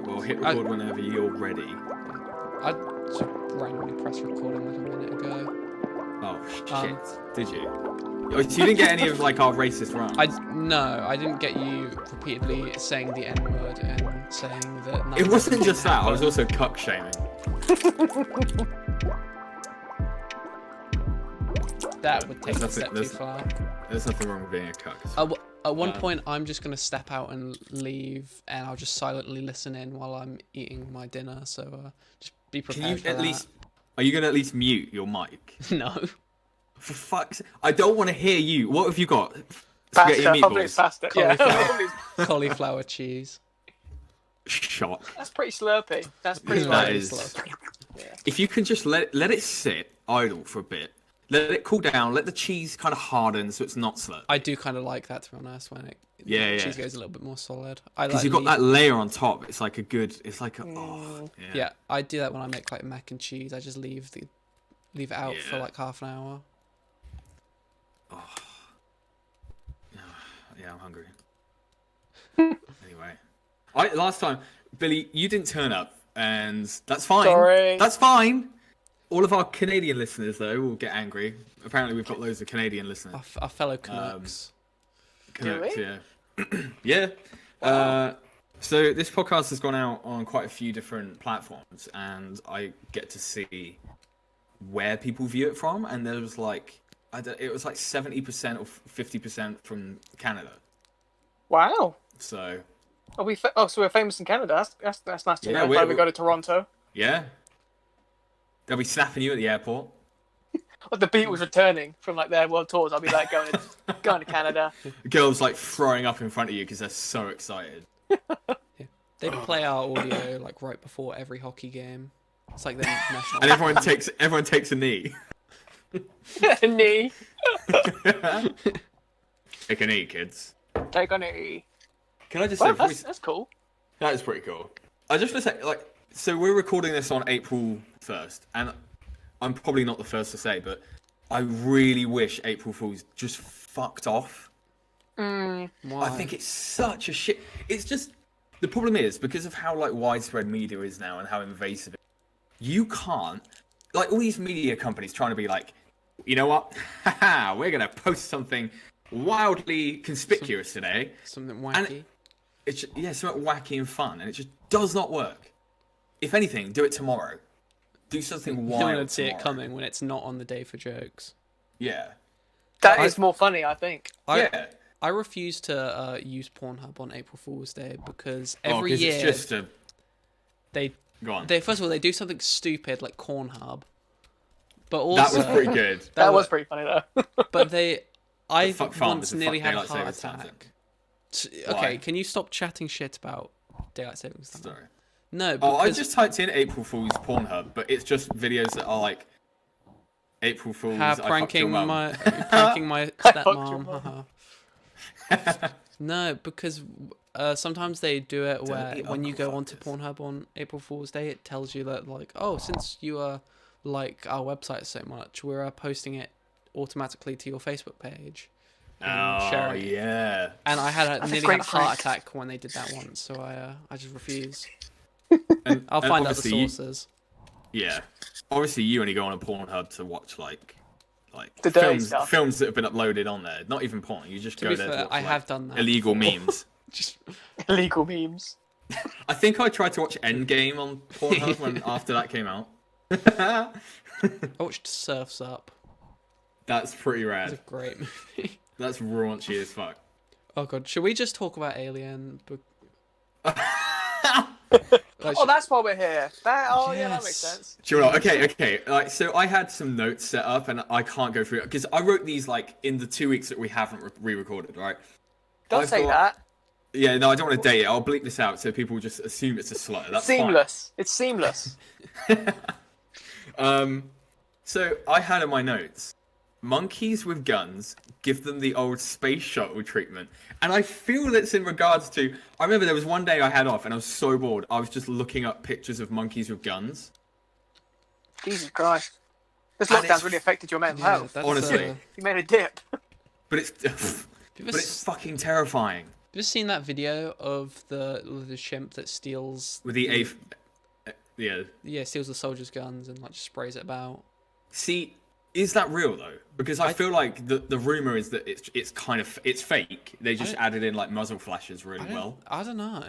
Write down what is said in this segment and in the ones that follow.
well, hit record whenever you're ready. I just randomly pressed recording like a minute ago. Oh, shit. Did you? Oh, so you didn't get any of, like, our racist runs? No, I didn't get you repeatedly saying the N-word and saying that... It wasn't just that, I was also cuck shaming. That would take a step too far. There's nothing wrong with being a cuck. At one point, I'm just going to step out and leave, and I'll just silently listen in while I'm eating my dinner, so just be prepared for that. Are you going to at least mute your mic? No. For fuck's sake. I don't want to hear you. What have you got? Pasta, probably pasta. Cauliflower cheese. Shock. That's pretty slurpy. That's pretty slurpy. Yeah. If you can just let it sit idle for a bit, let it cool down, let the cheese kind of harden so it's not slurpy. I do kind of like that, to be honest, when the cheese goes a little bit more solid. Because you've got that layer on top. It's like a good. It's like a. Yeah, I do that when I make like mac and cheese. I just leave it out for like half an hour. Oh. Yeah, I'm hungry. Anyway, last time, Billy, you didn't turn up, and that's fine. Sorry. That's fine. All of our Canadian listeners, though, will get angry. Apparently, we've got loads of Canadian listeners. Our fellow Canucks. Canucks, yeah. Yeah. Wow. So this podcast has gone out on quite a few different platforms, and I get to see where people view it from, and there was like, it was like 70% or 50% from Canada. Wow. So. So we're famous in Canada. That's nice to know. Why we go to Toronto? Yeah. They'll be snapping you at the airport. Well, the Beatles returning from like their world tours. I'll be like going to Canada. The girls like throwing up in front of you because they're so excited. Yeah. They play our audio like right before every hockey game. It's like their national. And everyone takes a knee. A knee. Take a knee, kids. Take a knee. Can I just say, that's cool. That is pretty cool. I just want to say, like, so we're recording this on April 1st, and I'm probably not the first to say, but I really wish April Fools just fucked off. Why? I think it's such a shit. It's just, the problem is, because of how like widespread media is now and how invasive it is, you can't, like all these media companies trying to be like, you know what, haha, we're going to post something wildly conspicuous today. Something wacky. And something wacky and fun, and it just does not work. If anything, do it tomorrow. Do something wild. You don't see it coming when it's not on the day for jokes. Yeah. That is more funny, I think. I refuse to use Pornhub on April Fool's Day because every year it's just a... Go on. First of all, they do something stupid like Cornhub, but also that was pretty good. That was pretty funny though. But I once nearly had a heart attack. Okay, can you stop chatting shit about daylight savings time? Sorry. No, because... I just typed in April Fool's Pornhub, but it's just videos that are like April Fool's. Pranking my stepmom. No, because sometimes they do it where when you go onto Pornhub on April Fool's Day, it tells you that like, oh, since you like our website so much, we're posting it automatically to your Facebook page. Oh yeah. And I had nearly a heart attack when they did that once, so I just refuse. I'll find out the sources. Yeah, obviously you only go on a Pornhub to watch like the films that have been uploaded on there. Not even porn. You just go there to watch, I have done that. Illegal memes. Just illegal memes. I think I tried to watch Endgame on Pornhub after that came out. I watched Surf's Up. That's pretty rad. It's a great movie. That's raunchy as fuck. Oh god, should we just talk about Alien? That's why we're here. Yeah, that makes sense. Do you know what? Okay. Like, so I had some notes set up, and I can't go through it because I wrote these like in the 2 weeks that we haven't re-recorded, right? Don't say that. Yeah, no, I don't want to date it. I'll bleep this out so people just assume it's a slur. That's seamless. Fine. It's seamless. So I had in my notes, monkeys with guns, give them the old space shuttle treatment. And I feel that's in regards to... I remember there was one day I had off and I was so bored. I was just looking up pictures of monkeys with guns. Jesus Christ. This lockdown's really affected your mental health. Honestly. You made a dip. But it's fucking terrifying. you seen that video of the ship that steals With the eighth, steals the soldiers' guns and like just sprays it about? See, is that real though? Because I feel like the rumor is that it's fake. They just added in like muzzle flashes really well. I don't know.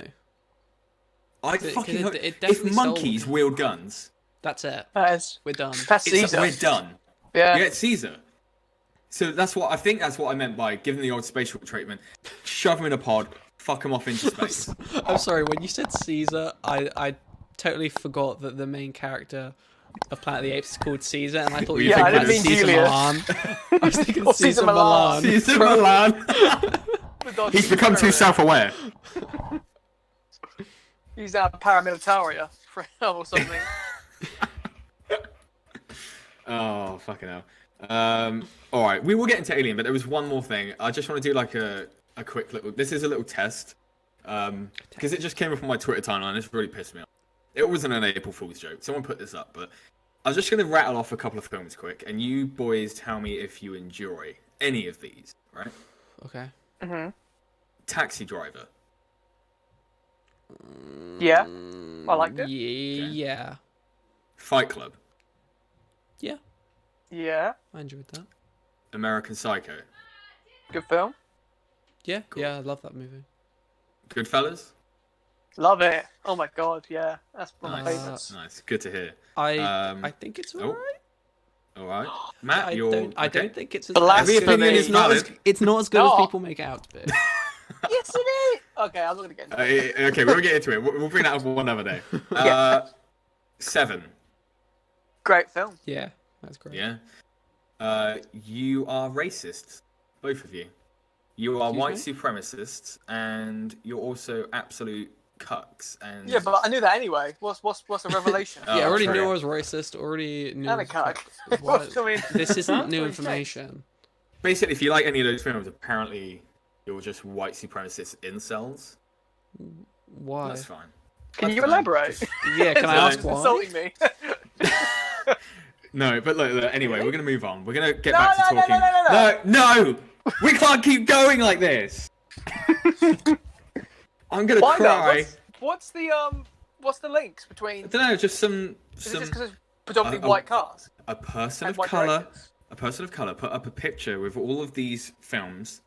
I fucking hope if monkeys wield guns, that's it. We're done. That's Caesar. We're done. Yeah, it's Caesar. So that's what I meant by giving the old spatial treatment. Shove him in a pod, fuck him off into space. I'm sorry, when you said Caesar, I totally forgot that the main character of Planet of the Apes is called Caesar, and I thought you were I didn't mean Caesar Julius. Milan. I was thinking Caesar Caesar Milan. Caesar Milan. He's become too self-aware. He's a paramilitaria or something. Oh, fucking hell. Alright, we will get into Alien, but there was one more thing. I just want to do like a quick little... This is a little test. Because it just came up on my Twitter timeline. It's really pissed me off. It wasn't an April Fool's joke. Someone put this up, but I was just going to rattle off a couple of films quick, and you boys tell me if you enjoy any of these, right? Okay. Mm-hmm. Taxi Driver. Yeah, I liked it. Yeah. Fight Club. Yeah. Yeah, I enjoyed that. American Psycho. good film. Yeah. Cool. Yeah, I love that movie. Goodfellas. Love it. Oh my god, yeah, that's one of my Nice. favorites. Nice. Good to hear. I think it's alright. All right. Matt, I okay? don't think it's as Blasphemy. Every opinion is not Valid. it's not as good No. as people make it out to be. Yes, it is. Okay, I'm not gonna get into it. Okay, we'll get into it. We'll bring that up one other day. Yeah. 7. Great film. Yeah, that's great. Yeah. You are racists, both of you. You are white supremacists, and you're also absolute cucks. And Yeah, but I knew that anyway. What's a revelation? Oh, Yeah, I already true. knew I was racist. Already knew. And I a was cuck. fuck- What? I mean, This isn't new That's what he information. basically, if you like any of those films, apparently you're just white supremacist incels. Why? That's fine. Can That's you fine. elaborate? Yeah, can I ask It's why? insulting me. No, but look, anyway, we're gonna move on. We're gonna get No, back to no, no, talking. no. We can't keep going like this. I'm gonna Find out, cry. what's the links between? I don't know, just some Is it just because it's predominantly white cars? a person And of white color. directors? A person of color put up a picture with all of these films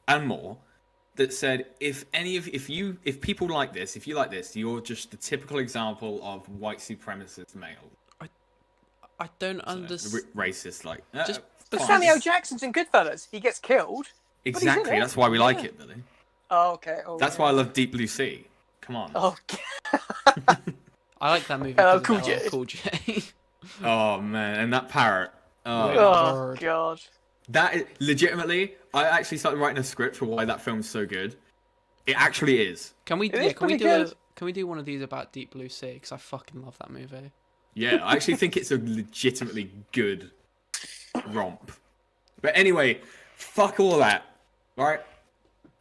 and more that said if people like this, if you like this, you're just the typical example of white supremacist male. I don't understand. Racist, like Just- But fine. Samuel Jackson's in Goodfellas. He gets killed. Exactly, it. that's why we like it, Billy. Oh, okay. Oh, That's yeah. why I love Deep Blue Sea. Come on. Oh, I like that movie. Hello, because of Cool LL J. Cool J. Oh man, and that parrot. Oh, Wait. oh Lord. god. that is legitimately. I actually started writing a script for why that film's so good. It actually is. Can we? It Yeah, is can we pretty do good. Can we do one of these about Deep Blue Sea? Because I fucking love that movie. Yeah, I actually think it's a legitimately good romp. But anyway, fuck all that. Right,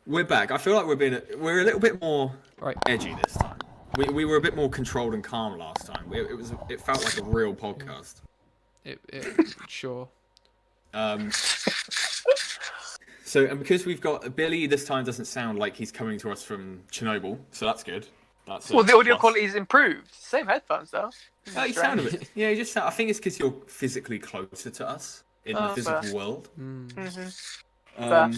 we're back. I feel like we're a little bit more Right. edgy this time. We were a bit more controlled and calm last time. It felt like a real podcast. Sure. So, and because we've got Billy this time doesn't sound like he's coming to us from Chernobyl, so that's good. That's Well, the audio plus. quality is improved. Same headphones though. Oh, you sound a bit. Yeah, you just sound. I think it's because you're physically closer to us in the physical fair. world. Fair.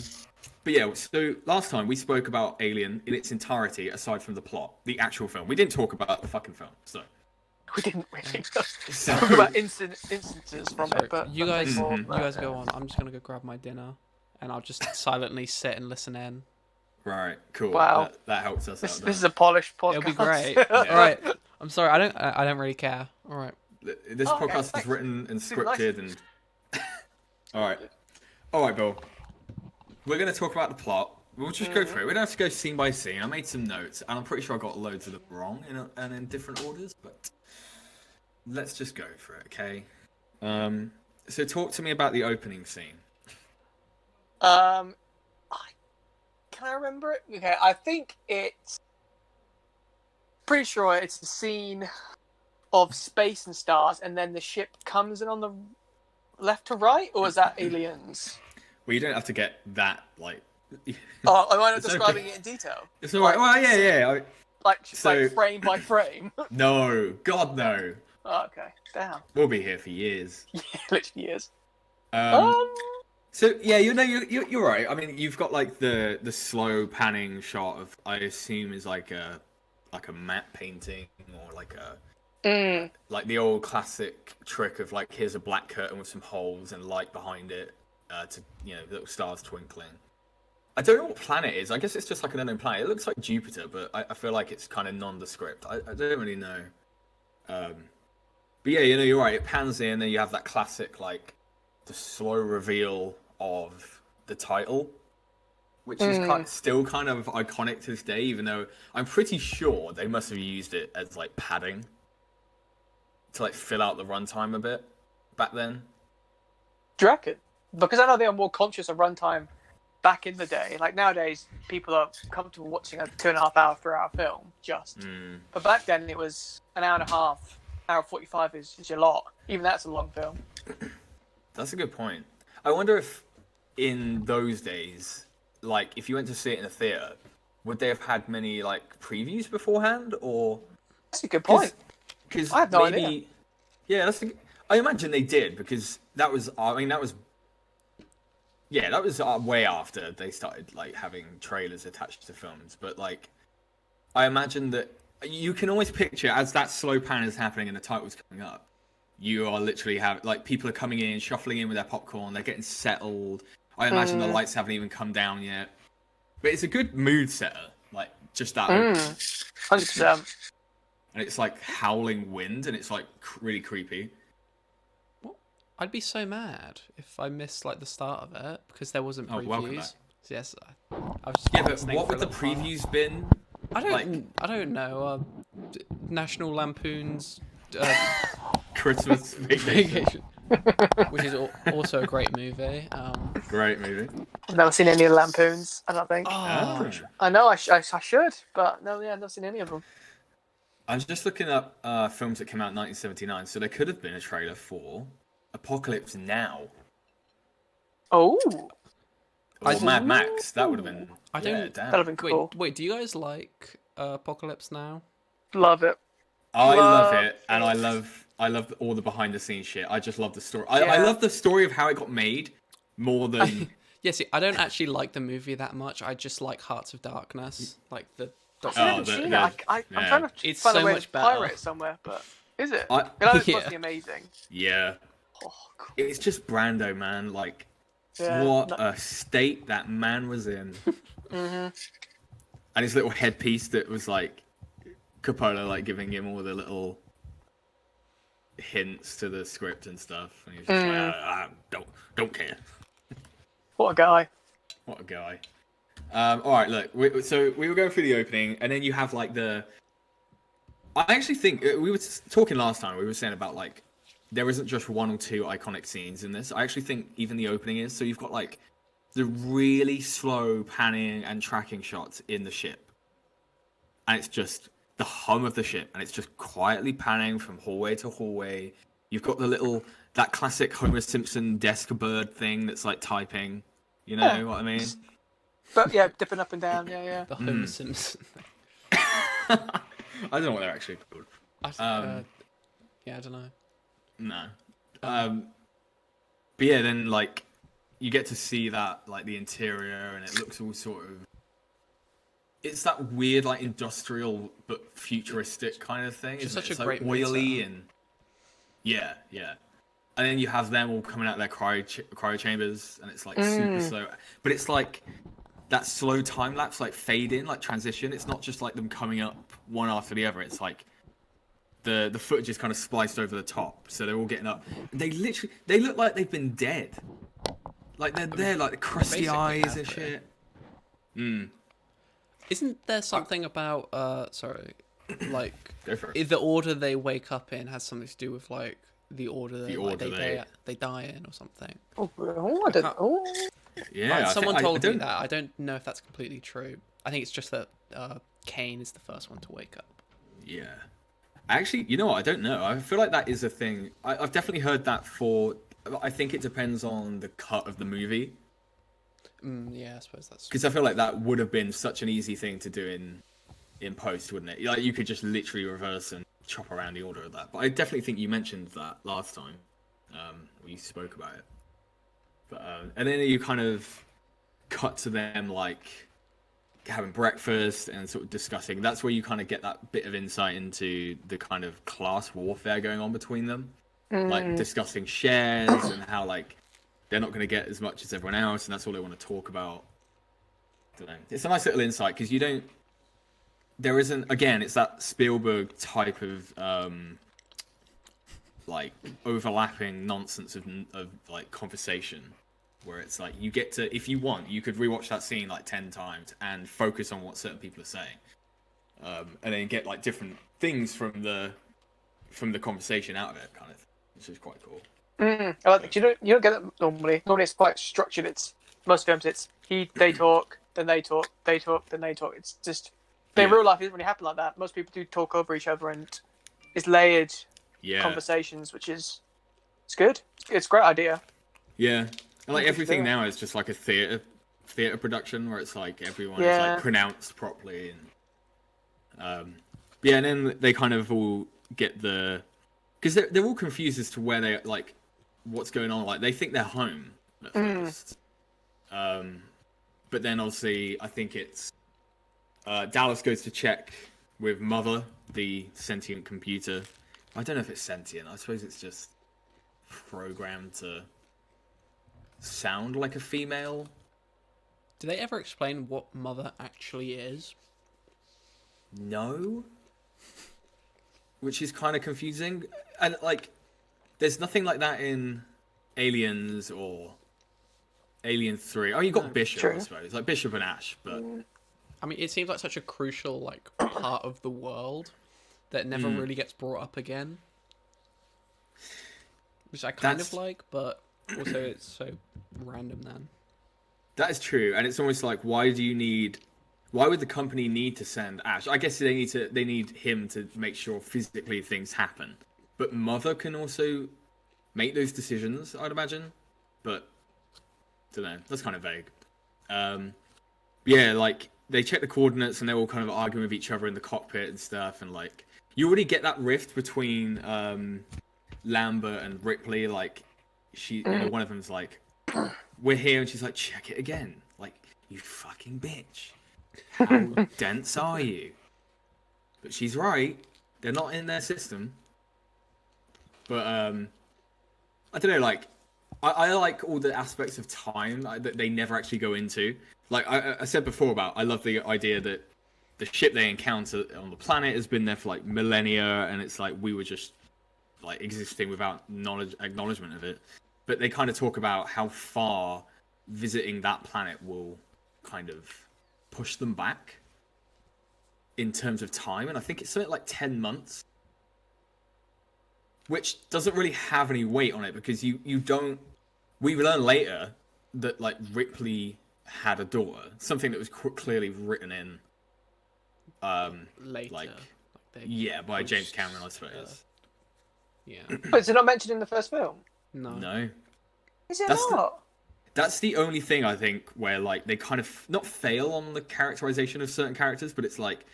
But yeah, so last time we spoke about Alien in its entirety, aside from the plot, the actual film. We didn't talk about the fucking film, so. We didn't really So- talk about instances from Sorry, it, but you guys, more you than guys that. go on. I'm just gonna go grab my dinner, and I'll just silently sit and listen in. Right, cool. Wow. That helps us This out. is a polished podcast. It'll be great. All right. I'm sorry. I don't really care. All right. This Oh, okay, podcast is thanks. written and Super nice. scripted and. All right, Bill. We're gonna talk about the plot. We'll just go through it. We don't have to go scene by scene. I made some notes, and I'm pretty sure I got loads of them wrong and in different orders. But let's just go for it, okay? So talk to me about the opening scene. Can I remember it? Okay, I think it's pretty sure it's the scene of space and stars, and then the ship comes in on the left to right, or is that aliens? Well, you don't have to get that like Oh, am I not describing it in detail? It's alright. Well, yeah. Like frame by frame. No, God no. Oh, okay, damn. We'll be here for years. Yeah, literally years. So yeah, you're right. I mean, you've got like the slow panning shot of, I assume, is like a matte painting, or like like the old classic trick of like, here's a black curtain with some holes and light behind it, to little stars twinkling. I don't know what planet it is. I guess it's just like an unknown planet. It looks like Jupiter, but I feel like it's kind of nondescript. I don't really know. But yeah, you're right. It pans in, and you have that classic like the slow reveal of the title, which is still kind of iconic to this day, even though I'm pretty sure they must have used it as like padding to like fill out the runtime a bit back then. Do you reckon? Because I know they are more conscious of runtime back in the day. Like nowadays, people are comfortable watching a 2.5 hour, 3 hour film but back then it was an hour and a half. Hour 45 is a lot. Even that's a long film. That's a good point. I wonder if in those days, like if you went to see it in a theater, would they have had many like previews beforehand, or? That's a good point. Because I have no idea. Yeah, I imagine they did, because that was. I mean, that was. Yeah, that was way after they started like having trailers attached to films. But like, I imagine that you can always picture, as that slow pan is happening and the title's coming up, you are literally like people are coming in, shuffling in with their popcorn, they're getting settled. I imagine the lights haven't even come down yet. But it's a good mood setter, like just that. 100%. And it's like howling wind, and it's like really creepy. I'd be so mad if I missed like the start of it because there wasn't previews. Welcome back. Yes, I was just but what would the previews been? I don't know. National Lampoon's Christmas Vacation, which is also a great movie. Great movie. I've never seen any of the Lampoons, I don't think. Oh. I know I should, but no, I've never seen any of them. I was just looking up films that came out in 1979, so there could have been a trailer for Apocalypse Now. Oh. Or Mad Max. That would have been. That'd have been cool. Wait, do you guys like Apocalypse Now? Love it. I love it, and I love all the behind the scenes shit. I just love the story. I love the story of how it got made more than. Yeah, see, I don't actually like the movie that much. I just like Hearts of Darkness, like the. I haven't seen it. I'm trying to find a way to pirate it somewhere, but is it? It's supposed to be amazing. Yeah. Oh, cool. It's just Brando, man. Like, what a state that man was in. And his little headpiece that was like Coppola, like giving him all the little hints to the script and stuff, and he was just like, I don't care. What a guy. What a guy. All right, look. So we were going through the opening, and then you have like the. I actually think we were talking last time. We were saying about like there isn't just one or two iconic scenes in this. I actually think even the opening is. So you've got like the really slow panning and tracking shots in the ship, and it's just the hum of the ship, and it's just quietly panning from hallway to hallway. You've got that classic Homer Simpson desk bird thing that's like typing. You know what I mean? But yeah, dipping up and down. Yeah. The Homer Simpson. I don't know what they're actually called. Yeah, I don't know. No. But yeah, then like you get to see that like the interior, and it looks all sort of. It's that weird like industrial but futuristic kind of thing. It's such a so great oily and. Yeah. And then you have them all coming out of their cryo chambers, and it's like super slow. But it's like that slow time lapse, like fade in, like transition. It's not just like them coming up one after the other. It's like the footage is kind of spliced over the top, so they're all getting up. They look like they've been dead. Like they're like the crusty eyes and shit. Isn't there something about like the order they wake up in has something to do with like the order they die in or something? I don't know. Yeah, like, someone told me that. I don't know if that's completely true. I think it's just that Kane is the first one to wake up. Yeah. Actually, you know what? I don't know. I feel like that is a thing. I've definitely heard that I think it depends on the cut of the movie. Yeah, I suppose that's because I feel like that would have been such an easy thing to do in post, wouldn't it? Like you could just literally reverse and chop around the order of that. But I definitely think you mentioned that last time when you spoke about it. But and then you kind of cut to them like having breakfast and sort of discussing. That's where you kind of get that bit of insight into the kind of class warfare going on between them, like discussing shares and how like they're not going to get as much as everyone else, and that's all they want to talk about. I don't know. It's a nice little insight because you don't. There isn't. Again, it's that Spielberg type of like overlapping nonsense of like conversation, where it's like you get to, if you want, you could rewatch that scene like 10 times and focus on what certain people are saying, and then get like different things from the conversation out of it, kind of, which is quite cool. I like that. You don't get that normally. Normally it's quite structured. It's most films. It's they talk, then they talk, they talk, then they talk. It's just in real life it doesn't really happen like that. Most people do talk over each other, and it's layered conversations, which is it's good. It's a great idea. Yeah, and like everything now is just like a theater production where it's like everyone is like pronounced properly, and and then they kind of all get because they're all confused as to where they like what's going on. Like they think they're home at first, but then obviously I think it's Dallas goes to check with Mother, the sentient computer. I don't know if it's sentient. I suppose it's just programmed to sound like a female. Do they ever explain what Mother actually is? No. Which is kind of confusing. And, like, there's nothing like that in Aliens or Alien 3. Oh, you got Bishop, I suppose. Like, Bishop and Ash, but... I mean, it seems like such a crucial, like, part of the world that never really gets brought up again. Which I kind of like, but also it's so random then. That is true, and it's almost like, why would the company need to send Ash? I guess they need him to make sure physically things happen. But Mother can also make those decisions, I'd imagine. But don't know. That's kind of vague. Yeah, like they check the coordinates and they're all kind of arguing with each other in the cockpit and stuff. And like you already get that rift between Lambert and Ripley. Like one of them's like, "We're here," and she's like, "Check it again." Like, you fucking bitch. How dense are you? But she's right. They're not in their system. But I don't know. Like, I like all the aspects of time that they never actually go into. Like I said before I love the idea that the ship they encounter on the planet has been there for like millennia, and it's like we were just like existing without acknowledgement of it. But they kind of talk about how far visiting that planet will kind of push them back in terms of time, and I think it's something like 10 months, which doesn't really have any weight on it because you don't. We learn later that like Ripley had a daughter, something that was clearly written in later, by James Cameron, I suppose. But is it not mentioned in the first film? No. Is it not? That's the only thing I think where like they kind of not fail on the characterization of certain characters, but it's like,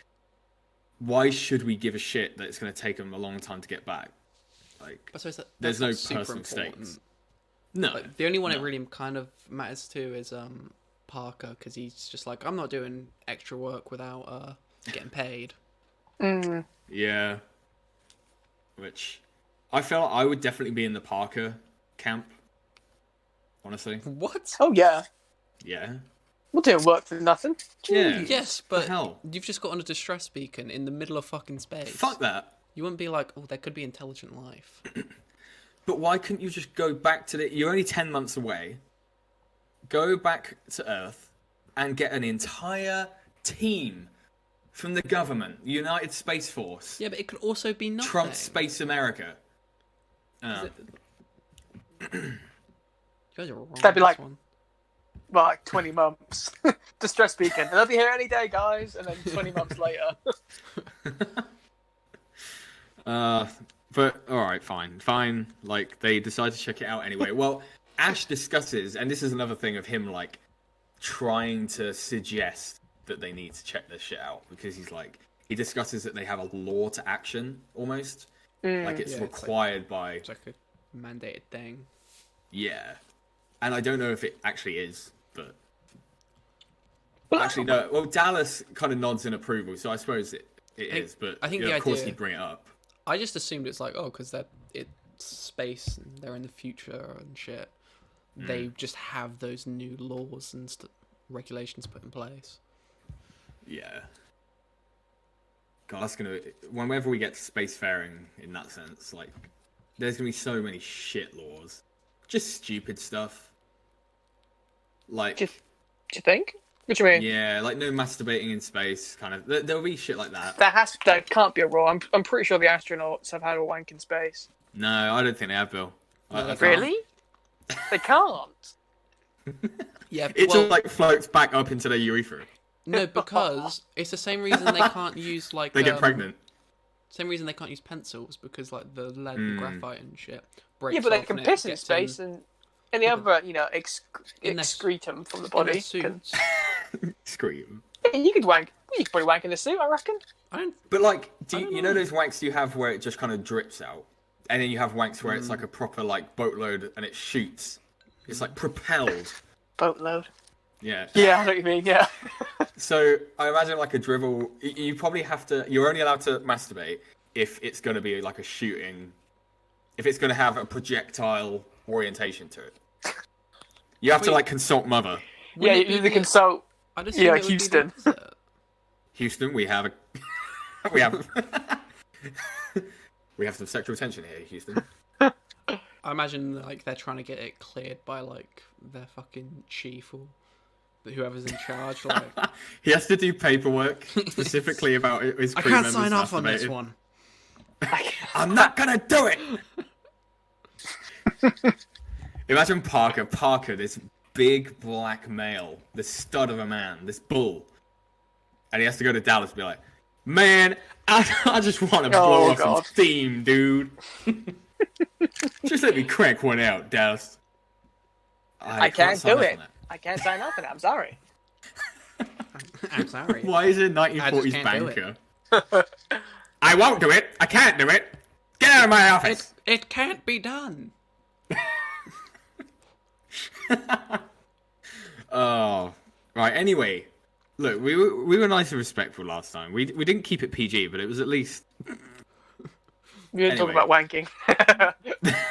why should we give a shit that it's going to take them a long time to get back? Like, there's no personal stakes. No. Like, the only one it really kind of matters to is Parker, because he's just like, I'm not doing extra work without getting paid. Yeah. Which I felt I would definitely be in the Parker camp. Honestly. What? Oh yeah. Yeah. We'll do work for nothing. Yeah. Yes, but hell? You've just got on a distress beacon in the middle of fucking space. Fuck that. You wouldn't be like, oh, there could be intelligent life. But why couldn't you just go back to you're only 10 months away. Go back to Earth and get an entire team from the government, United Space Force. Yeah, but it could also be nothing. Trump Space America. You guys are wrong. That'd be like, one. Well, like 20 months. Distress beacon. And they'll be here any day, guys. And then 20 months later. But all right, fine. Like they decide to check it out anyway. Well, Ash discusses, and this is another thing of him like trying to suggest that they need to check this shit out because he discusses that they have a law to action almost. Like it's required by. It's like a mandated thing. Yeah, and I don't know if it actually is, but actually no. Well, Dallas kind of nods in approval, so I suppose it is. But I think of course he'd bring it up. I just assumed it's like, because it's space and they're in the future and shit. They just have those new laws and regulations put in place. Yeah. God, that's gonna. Whenever we get to spacefaring in that sense, like, there's gonna be so many shit laws, just stupid stuff. Like, do you think? What do you mean? Yeah, like no masturbating in space, kind of. There'll be shit like that. That can't be a rule. I'm pretty sure the astronauts have had a wank in space. No, I don't think they have, Bill. Really? They can't. Yeah, it just like floats back up into their urethra. No, because it's the same reason they can't use like. They get pregnant. Same reason they can't use pencils because like the lead and graphite and shit breaks. Yeah, but they can piss in space and any other excretum from the body. Scream. Yeah, you could wank. You could probably wank in the suit, I reckon. But like, you know those wanks you have where it just kind of drips out, and then you have wanks where it's like a proper like boatload and it shoots. It's like propelled. Boatload. Yeah. Yeah, I know what you mean. Yeah. So I imagine like a dribble. You probably have to. You're only allowed to masturbate if it's going to be like a shooting. If it's going to have a projectile orientation to it. You have to like consult mother. Yeah, you need to consult. Yeah, Houston. Houston, we have we have some sexual tension here, Houston. I imagine like they're trying to get it cleared by like their fucking chief or whoever's in charge. Like he has to do paperwork specifically about his crew members. I can't sign off on this one. I'm not gonna do it. Imagine Parker, this big black male, this stud of a man, this bull, and he has to go to Dallas and be like, "Man, I just want to blow off some steam, dude. Just let me crank one out, Dallas." I can't do it. I can't sign up on it. I'm sorry. I'm sorry. Why is it 1940s banker? I won't do it. I can't do it. Get out of my office. It can't be done. Oh, right. Anyway, look, we were nice and respectful last time. We didn't keep it PG, but it was at least. We didn't talk about wanking.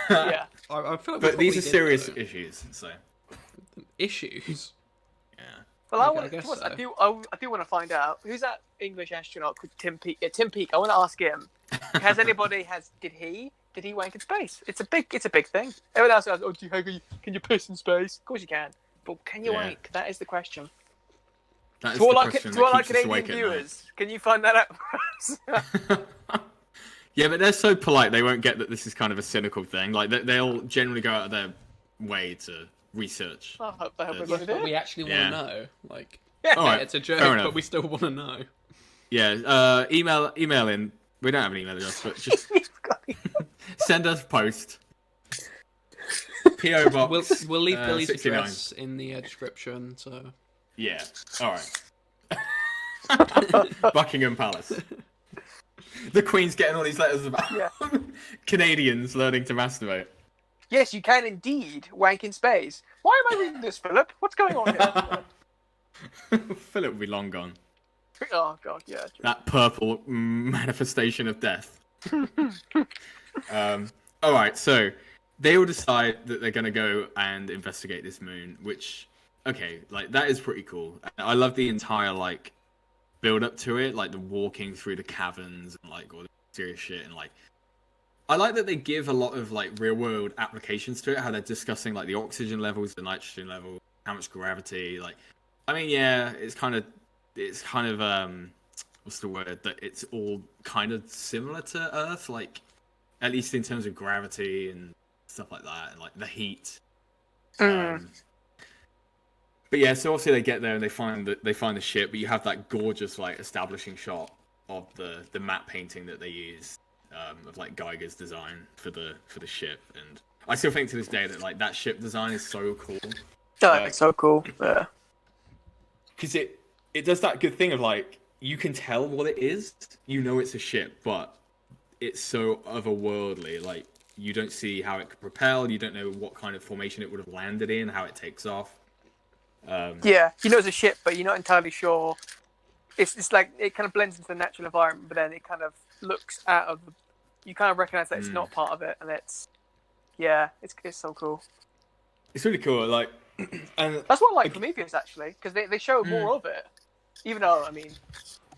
Yeah. I feel like but these are serious issues, so. Issues. Yeah. Well, I do want to find out who's that English astronaut called Tim Peake. Yeah, Tim Peake. I want to ask him. Did he wank in space? It's a big thing. Everyone else goes, can you piss in space? Of course you can. But can you wank? That is the question. That is to all our Canadian viewers, can you find that out for us? Yeah, but they're so polite, they won't get that this is kind of a cynical thing. Like, they'll generally go out of their way to research. I hope everybody but we actually want to know. Like, right. It's a joke, but we still want to know. Yeah, email in. We don't have an email address, but just send us a post. PO box. We'll leave Billy's 69. address in the description. So. Yeah. All right. Buckingham Palace. The Queen's getting all these letters about Canadians learning to masturbate. Yes, you can indeed wank in space. Why am I reading this, Philip? What's going on here? Philip will be long gone. Oh god, yeah. True. That purple manifestation of death. All right, so they all decide that they're going to go and investigate this moon, which, okay, like, that is pretty cool. I love the entire, like, build up to it, like the walking through the caverns and like all the serious shit, and like I like that they give a lot of like real world applications to it, how they're discussing like the oxygen levels, the nitrogen level, how much gravity, like, I mean, yeah, it's kind of what's the word, that it's all kind of similar to Earth, like at least in terms of gravity and stuff like that, and like the heat. But yeah, so obviously they get there and they find the ship, but you have that gorgeous like establishing shot of the matte painting that they use, of like Geiger's design for the ship, and I still think to this day that like that ship design is so cool. Oh, it's so cool. Yeah. because it does that good thing of like you can tell what it is, you know it's a ship, but it's so otherworldly. Like you don't see how it could propel, you don't know what kind of formation it would have landed in, how it takes off. Yeah, you know it's a ship, but you're not entirely sure. It's like it kind of blends into the natural environment, but then it kind of looks out of. You kind of recognize that it's not part of it, and it's so cool. It's really cool, like, and that's what I like Prometheus actually, because they show more of it, even though I mean,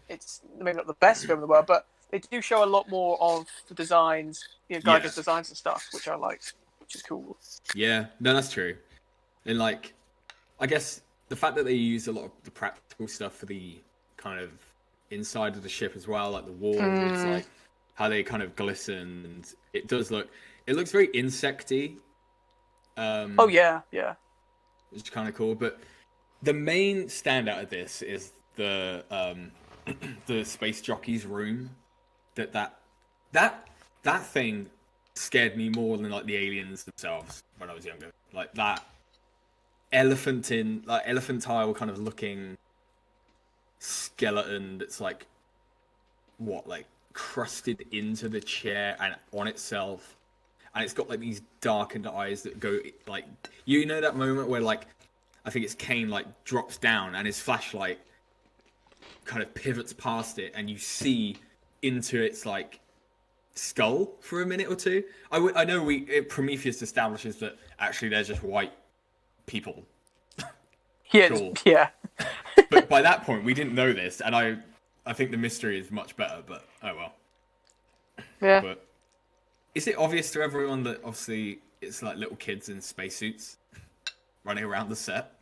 it's maybe not the best film in the world, but they do show a lot more of the designs, Geiger's designs and stuff, which I like, which is cool. Yeah, no, that's true, and like, I guess the fact that they use a lot of the practical stuff for the kind of inside of the ship as well, like the walls, like how they kind of glisten, and it looks very insecty. Oh yeah. Which is kind of cool, but the main standout of this is the the space jockey's room. That thing scared me more than like the aliens themselves when I was younger. Like that elephantile kind of looking skeleton that's like crusted into the chair and on itself, and it's got like these darkened eyes that go like, that moment where like I think it's Kane like drops down and his flashlight kind of pivots past it and you see into its like skull for a minute or two. I know Prometheus establishes that actually they're just white people. Yeah, cool. Yeah. But by that point, we didn't know this, and I think the mystery is much better, but oh well. Yeah. But is it obvious to everyone that obviously it's like little kids in spacesuits running around the set?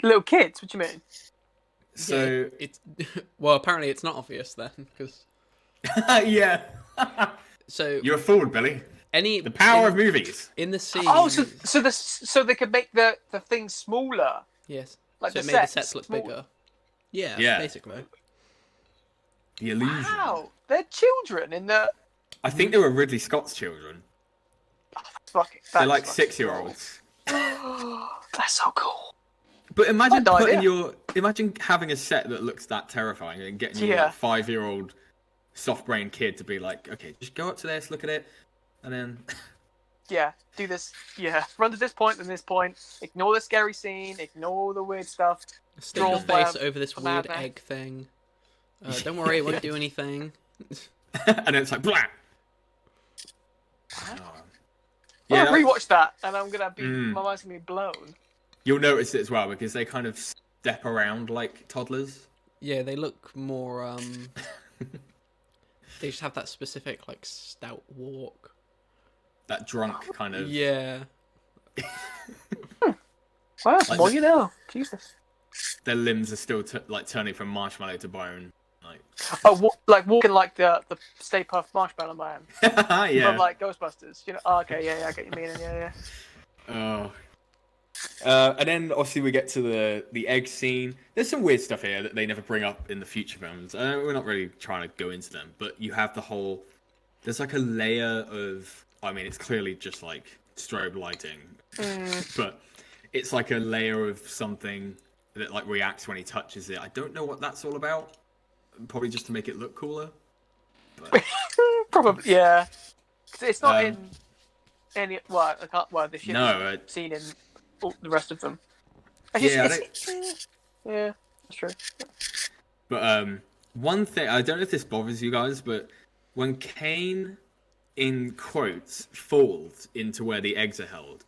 Little kids? What do you mean? So it's well, apparently it's not obvious then, because yeah. So you're a fool, Billy. The power of movies in the scene. Oh, so they could make the thing smaller. Yes. Like so the it made the sets look bigger. Yeah, basically. The illusion. Wow, they're children in the. I think they were Ridley Scott's children. They're like 6-year-olds. That's so cool. But imagine having a set that looks that terrifying and getting your 5-year-old soft-brained kid to be like, okay, just go up to this, look at it, and then. Yeah, do this. Yeah, run to this point, then this point. Ignore the scary scene. Ignore the weird stuff. Stick your face over this weird egg thing. Don't worry, it won't do anything. And then it's like, blah! Yeah, I'll rewatch that, and I'm gonna be my mind's gonna be blown. You'll notice it as well because they kind of step around like toddlers. Yeah, they look more. They just have that specific like stout walk. That drunk kind of. Yeah. Well, like more you know. Jesus. Their limbs are still turning from marshmallow to bone. Walking like the Stay Puft Marshmallow Man. Yeah. From like Ghostbusters. Oh, okay, yeah, I get you meaning, yeah. Oh. And then obviously we get to the egg scene. There's some weird stuff here that they never bring up in the future films. We're not really trying to go into them, but you have there's like a layer of, I mean, it's clearly just like strobe lighting, but it's like a layer of something that like reacts when he touches it. I don't know what that's all about. Probably just to make it look cooler. But... Probably, yeah. It's not in any. Well, I can't. Well, this year seen in all the rest of them. Yeah, that's true. But one thing, I don't know if this bothers you guys, but when Kane, in quotes, falls into where the eggs are held,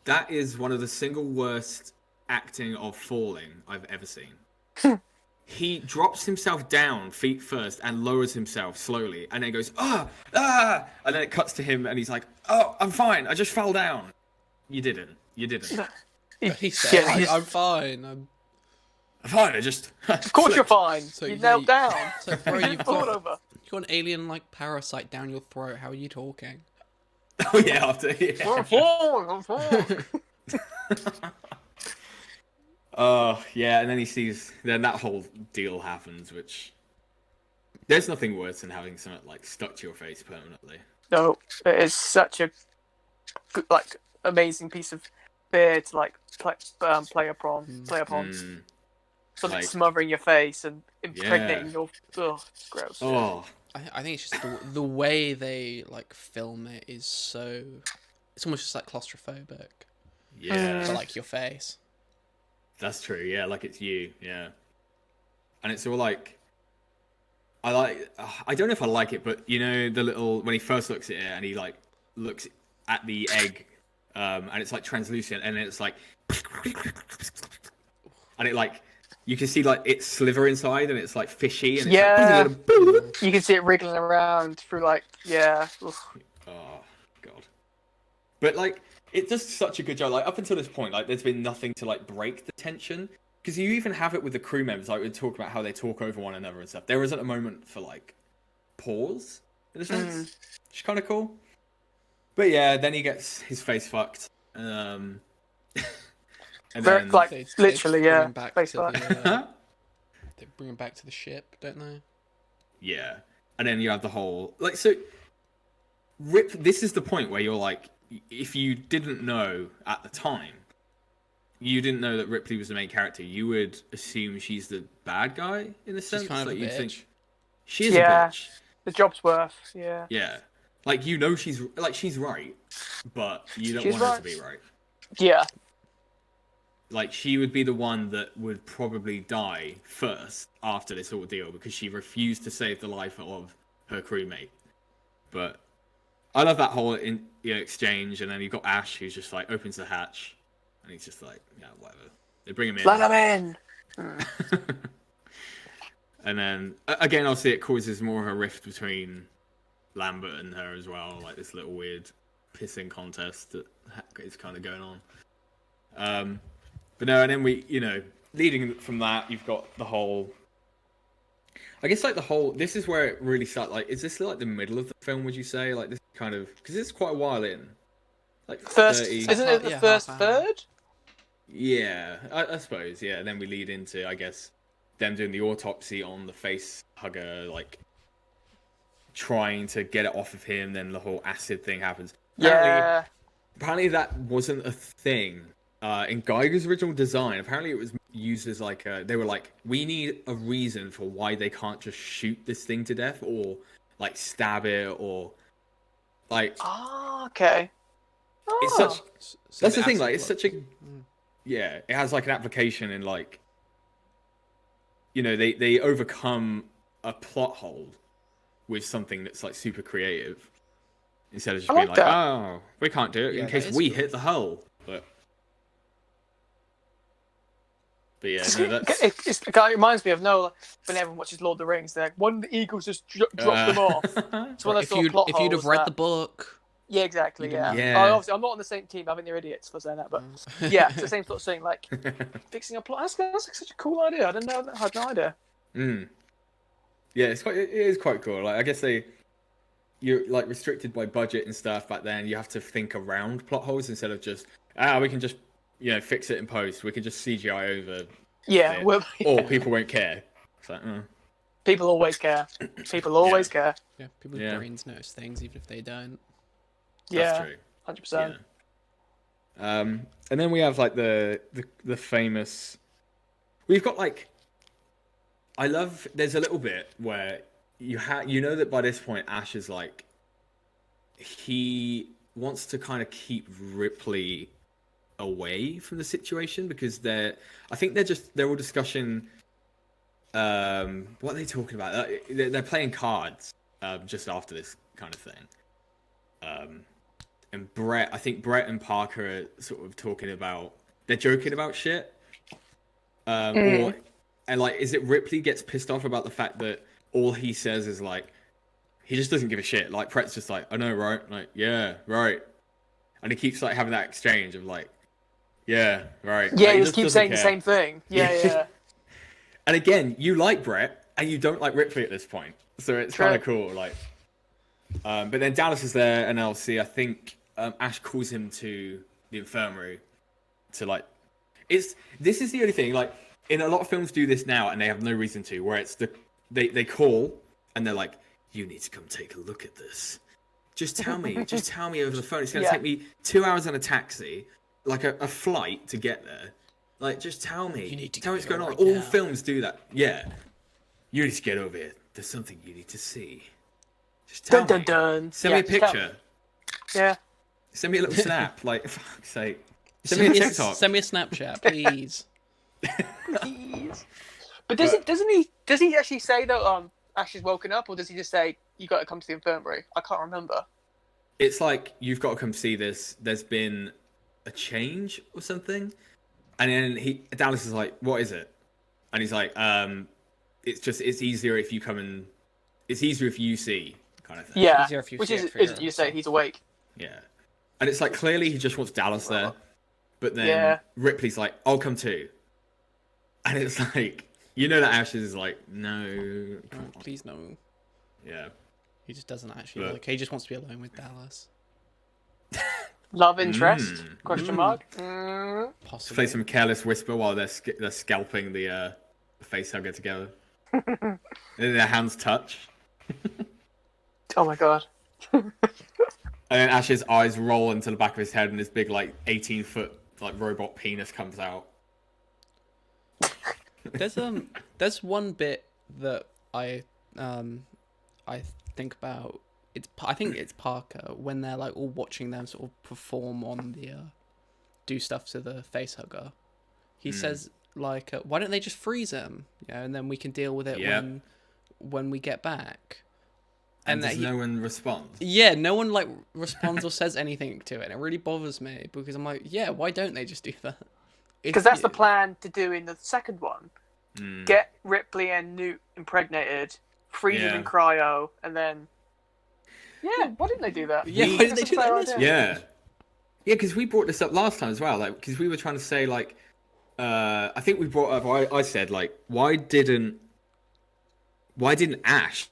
that is one of the single worst acting of falling I've ever seen. He drops himself down feet first and lowers himself slowly, and then goes and then it cuts to him and he's like, "Oh, I'm fine. I just fell down." You didn't. He said, "I'm fine. I'm fine. I just." Of course you're fine. So you knelt down. So bro, you've got an alien like parasite down your throat. How are you talking? Oh yeah, after I'm fine. Yeah, and then he sees. Then that whole deal happens, which there's nothing worse than having something like stuck to your face permanently. No, it is such a good, amazing piece of beer to like play upon, something Like- smothering your face and impregnating your. Ugh, gross. Oh, I think it's just the way they like film it is so. It's almost just like claustrophobic. yeah. But like your face. That's true. Yeah, like it's you. Yeah. And it's all like, I don't know if I like it, but you know the little when he first looks at it and he like looks at the egg, and it's like translucent, and it's like, and it like you can see like it sliver inside, and it's like fishy, and it's Yeah. like, You can see it wriggling around through like Ugh. oh god. But like it does such a good job. Like up until this point, like there's been nothing to like break the tension. Because you even have it with the crew members, like we talk about how they talk over one another and stuff. There isn't a moment for like pause in a sense, which is kind of cool. But yeah, then he gets his face fucked, and then Like They literally, bring yeah. him back Face to fuck. they bring him back to the ship, don't they? yeah, and then you have the whole like so. Rip. This is the point where you're like, if you didn't know at the time. You didn't know that Ripley was the main character. You would assume she's the bad guy in a sense. kind of like a you'd bitch. think she is Yeah. a bitch. The job's worth. Yeah. Yeah, like you know she's right, but you don't She's want her right. to be right. Yeah. Like she would be the one that would probably die first after this ordeal because she refused to save the life of her crewmate. But I love that whole exchange, and then you've got Ash who's just like opens the hatch. And he's just like, yeah, whatever. They bring him in. Let him in. And then, again, obviously it causes more of a rift between Lambert and her as well. Like this little weird pissing contest that is kind of going on. But no, and then leading from that, you've got the whole... I guess, like, this is where it really starts. Like, is this, like, the middle of the film, would you say? Like, this kind of... Because it's quite a while in. Like, First, 30... isn't it the Yeah, first half hour. third? Yeah, I suppose, yeah. And then we lead into, I guess, them doing the autopsy on the face hugger, like, trying to get it off of him, then the whole acid thing happens. Yeah. Apparently that wasn't a thing. In Geiger's original design, apparently it was used as, like, they were like, we need a reason for why they can't just shoot this thing to death, or, like, stab it, or, like... Oh, okay. It's Oh. such... So That's the thing, acid like, it's blood. such a... Yeah, it has like an application in like, they overcome a plot hole with something that's like super creative instead of just I being like like, that. oh, we can't do it Yeah, in case that is we cool. hit the hull. But yeah, no, that's It reminds me of when everyone watches Lord of the Rings. They're like, one of the eagles just dropped them off. It's one of those If sort of you'd plot if you'd have holes read that- the book, Yeah, exactly. You Yeah. didn't- Yeah. Obviously, I'm not on the same team. I think they're idiots for saying that, but yeah, it's the same sort of thing. Like fixing a plot. That's like such a cool idea. I didn't know. I had no idea. Yeah, it is quite cool. Like I guess you're like restricted by budget and stuff back then. You have to think around plot holes instead of just we can just fix it in post. We can just CGI over. Yeah. it. Well, Or people won't care. It's like, people always care. People always care. yeah, people's Yeah. brains notice things even if they don't. that's Yeah. true. 100%. Yeah. And then we have like the famous. We've got like. I love. There's a little bit where you know that by this point Ash is like. He wants to kind of keep Ripley away from the situation because they're all discussing. What are they talking about? They're playing cards just after this kind of thing. And I think Brett and Parker are sort of they're joking about shit. And like, is it Ripley gets pissed off about the fact that all he says is like, he just doesn't give a shit. Like, Brett's just like, I know, right? Like, yeah, right. And he keeps like having that exchange of like, yeah, right. Yeah, Like, he just keeps doesn't saying the care. same thing. Yeah, yeah. And again, you like Brett and you don't like Ripley at this point. So it's True. kind of cool. Like, but then Dallas is there and obviously I think Ash calls him to the infirmary to like, this is the only thing, like, in a lot of films do this now and they have no reason to, where it's they call and they're like, you need to come take a look at this. Just tell me over the phone. It's going to take me 2 hours in a taxi. like a flight to get there. Like, just tell me. You need to tell me what's going on. right All now. films do that. Yeah. You need to get over here. There's something you need to see. Just tell Dun me. dun dun. Send me a picture. Yeah. Send me a little snap. Like, for fuck's sake. Send me a Snapchat, please. Please. But doesn't he actually say that Ash is woken up, or does he just say you got to come to the infirmary? I can't remember. It's like, you've got to come see this. There's been a change or something. And then Dallas is like, what is it? And he's like, it's easier if you come and it's easier if you see, kind of thing. Yeah. Easier if you Which see is it for you say he's awake. Yeah. And it's like, clearly he just wants Dallas there. But then Ripley's like, I'll come too. And it's like, you know that Ash is like, no. Come on. Please no. Yeah. He just doesn't actually he just wants to be alone with Dallas. Love interest? Question mark. Possibly. Play some Careless Whisper while they're scalping the facehugger together. And then their hands touch. Oh my god. And then Ash's eyes roll into the back of his head and his big, like, 18-foot, like, robot penis comes out. There's one bit that I think about. I think it's Parker when they're like all watching them sort of perform on the do stuff to the facehugger. He says like, why don't they just freeze him? Yeah, and then we can deal with it when we get back. And does no one respond? Yeah, no one like responds or says anything to it. And it really bothers me because I'm like, yeah, why don't they just do that? Because that's the plan to do in the second one. Get Ripley and Newt impregnated, freeze them in cryo, and then... Yeah, why didn't they do that? Yeah, why didn't they do that in this one? Yeah. Yeah, because we brought this up last time as well. Like, because we were trying to say, like... I think we brought up... I said, like, why didn't Ash...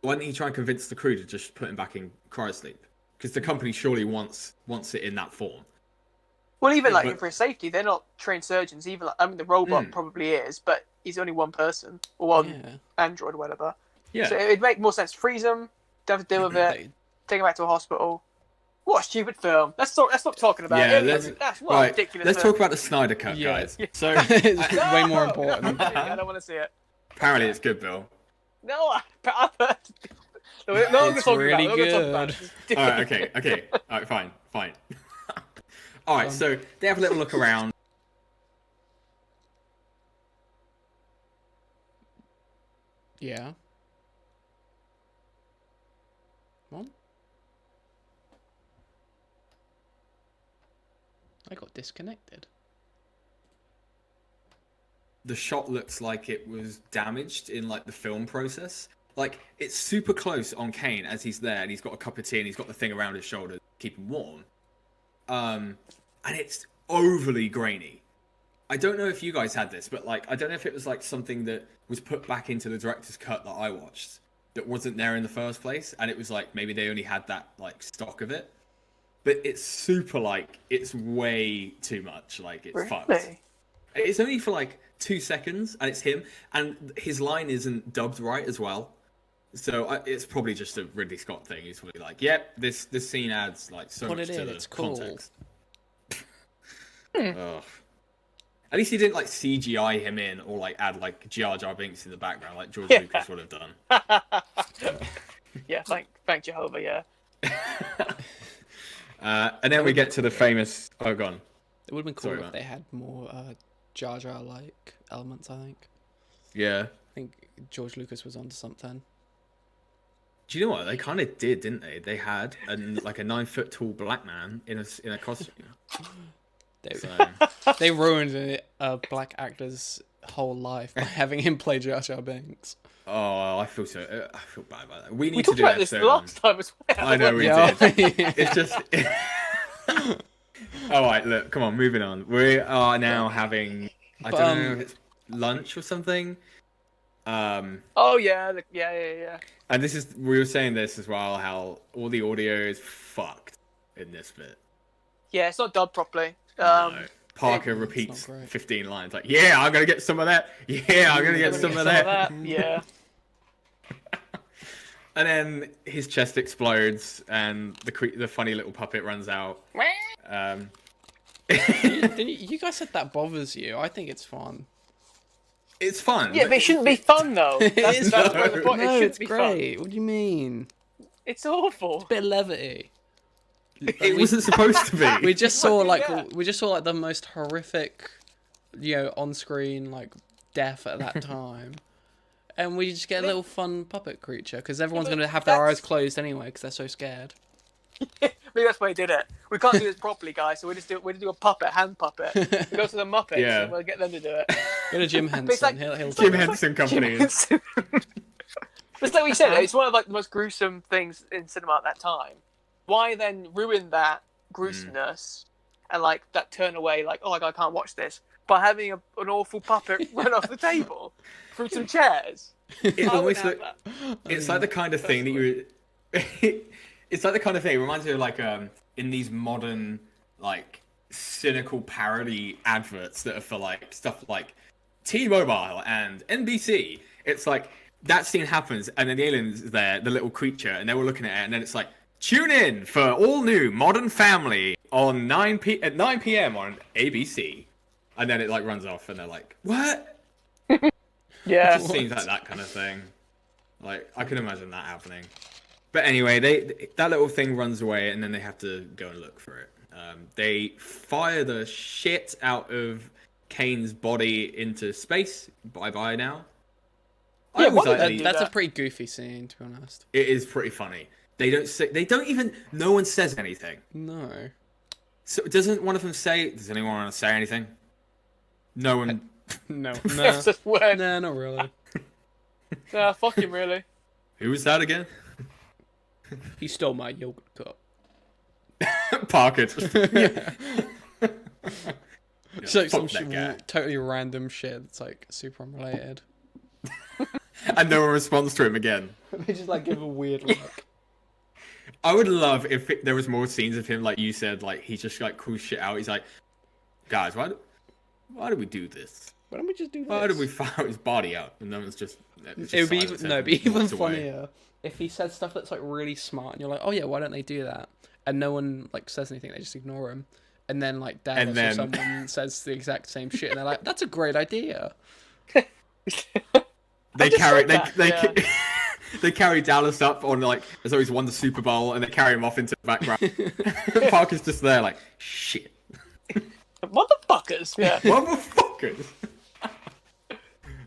Why didn't he try and convince the crew to just put him back in cryosleep? Because the company surely wants it in that form. Well, even for his safety, they're not trained surgeons. Even the robot probably is, but he's only one person or one android or whatever. Yeah. So it'd make more sense. Freeze him, don't have to deal with it. Take him back to a hospital. What a stupid film. Let's stop talking about it. That's ridiculous. Let's talk about the Snyder Cut, guys. Yeah. So it's way more important. I don't want to see it. Apparently, it's good, Bill. No, I've heard. No, we're not It's talking really about it. We're gonna talk about it. All right, okay. All right, fine. All right, so they have a little look around. Yeah. What? I got disconnected. The shot looks like it was damaged in like the film process. Like, it's super close on Kane as he's there and he's got a cup of tea and he's got the thing around his shoulder to keep him warm. And it's overly grainy. I don't know if you guys had this, but like, I don't know if it was like something that was put back into the director's cut that I watched that wasn't there in the first place. And it was like, maybe they only had that like stock of it. But it's super like, it's way too much. Like, it's fucked. It's only for like 2 seconds and it's him. And his line isn't dubbed right as well. So it's probably just a Ridley Scott thing. He's probably like, yep, this scene adds like so much to the context. Ugh. At least he didn't like CGI him in or like add like Jar Jar Binks in the background like George Lucas would have done. Yeah, thank Jehovah, yeah. And then we get to the famous. Oh, gone. It would have been cool if they had more Jar Jar like elements. I think. Yeah. I think George Lucas was onto something. Do you know what they kind of did, didn't they? They had like a 9 foot tall black man in a costume. They ruined a black actor's whole life by having him play Jar Jar Binks. Oh, I feel bad about that. We talked about this last time as well. I know we did. It's just. All right, look, come on, moving on. We are now having. I don't know if it's lunch or something. Oh yeah. And we were saying this as well, how all the audio is fucked in this bit. Yeah, it's not dubbed properly. No. Parker repeats 15 lines like, yeah, I'm going to get some of that. Yeah, I'm going to get some of that. Yeah. And then his chest explodes and the funny little puppet runs out. You guys said that bothers you. I think it's fun. It's fun. Yeah, but it shouldn't be fun though. That's where the point. No, It shouldn't it's be great. fun. What do you mean? It's awful. It's a bit of levity. It wasn't supposed to be. We just saw Yeah. the most horrific, on screen death at that time, and we just get a little fun puppet creature because everyone's gonna have their eyes closed anyway because they're so scared. Maybe that's why he did it. We can't do this properly, guys. So we do a puppet, hand puppet. We go to the Muppets and we'll get them to do it. Go to Jim Henson. He'll Jim Henson Company. But it's like we said, it's one of the most gruesome things in cinema at that time. Why then ruin that gruesomeness and that turn away? Oh my god, I can't watch this by having an awful puppet run off the table through some chairs. It's almost it's like the kind of thing that you. It's like the kind of thing. It reminds me of in these modern cynical parody adverts that are for stuff like T-Mobile and NBC. It's like that scene happens and then the alien's there, the little creature, and they're all looking at it, and then it's like, tune in for all new Modern Family on 9 p.m. on ABC, and then it runs off, and they're like, what? Yeah, It just seems like that kind of thing. I can imagine that happening. But anyway, that little thing runs away, and then they have to go and look for it. They fire the shit out of Kane's body into space. Bye-bye now. Yeah, that's a pretty goofy scene, to be honest. It is pretty funny. No one says anything. No. So doesn't one of them say, does anyone want to say anything? No one. No. That's just weird. No, not really. Nah, fuck him, really. Who was that again? He stole my yogurt cup. Parker. Just... Yeah. Yeah, So fuck some that guy. totally random shit that's super unrelated. And no one responds to him again. They just give a weird look. I would love if there was more scenes of him, like you said, he just calls shit out. He's like, guys, why did we do this? Why don't we just do this? Why did we fire his body out? And no one's just. It would be even walks away. funnier if he said stuff that's really smart, and you're like, oh yeah, why don't they do that? And no one says anything; they just ignore him. And then Dallas or someone says the exact same shit, and they're like, that's a great idea. They carry Dallas up on as though he's won the Super Bowl, and they carry him off into the background. Parker's just there shit. Motherfuckers. Yeah. Motherfuckers.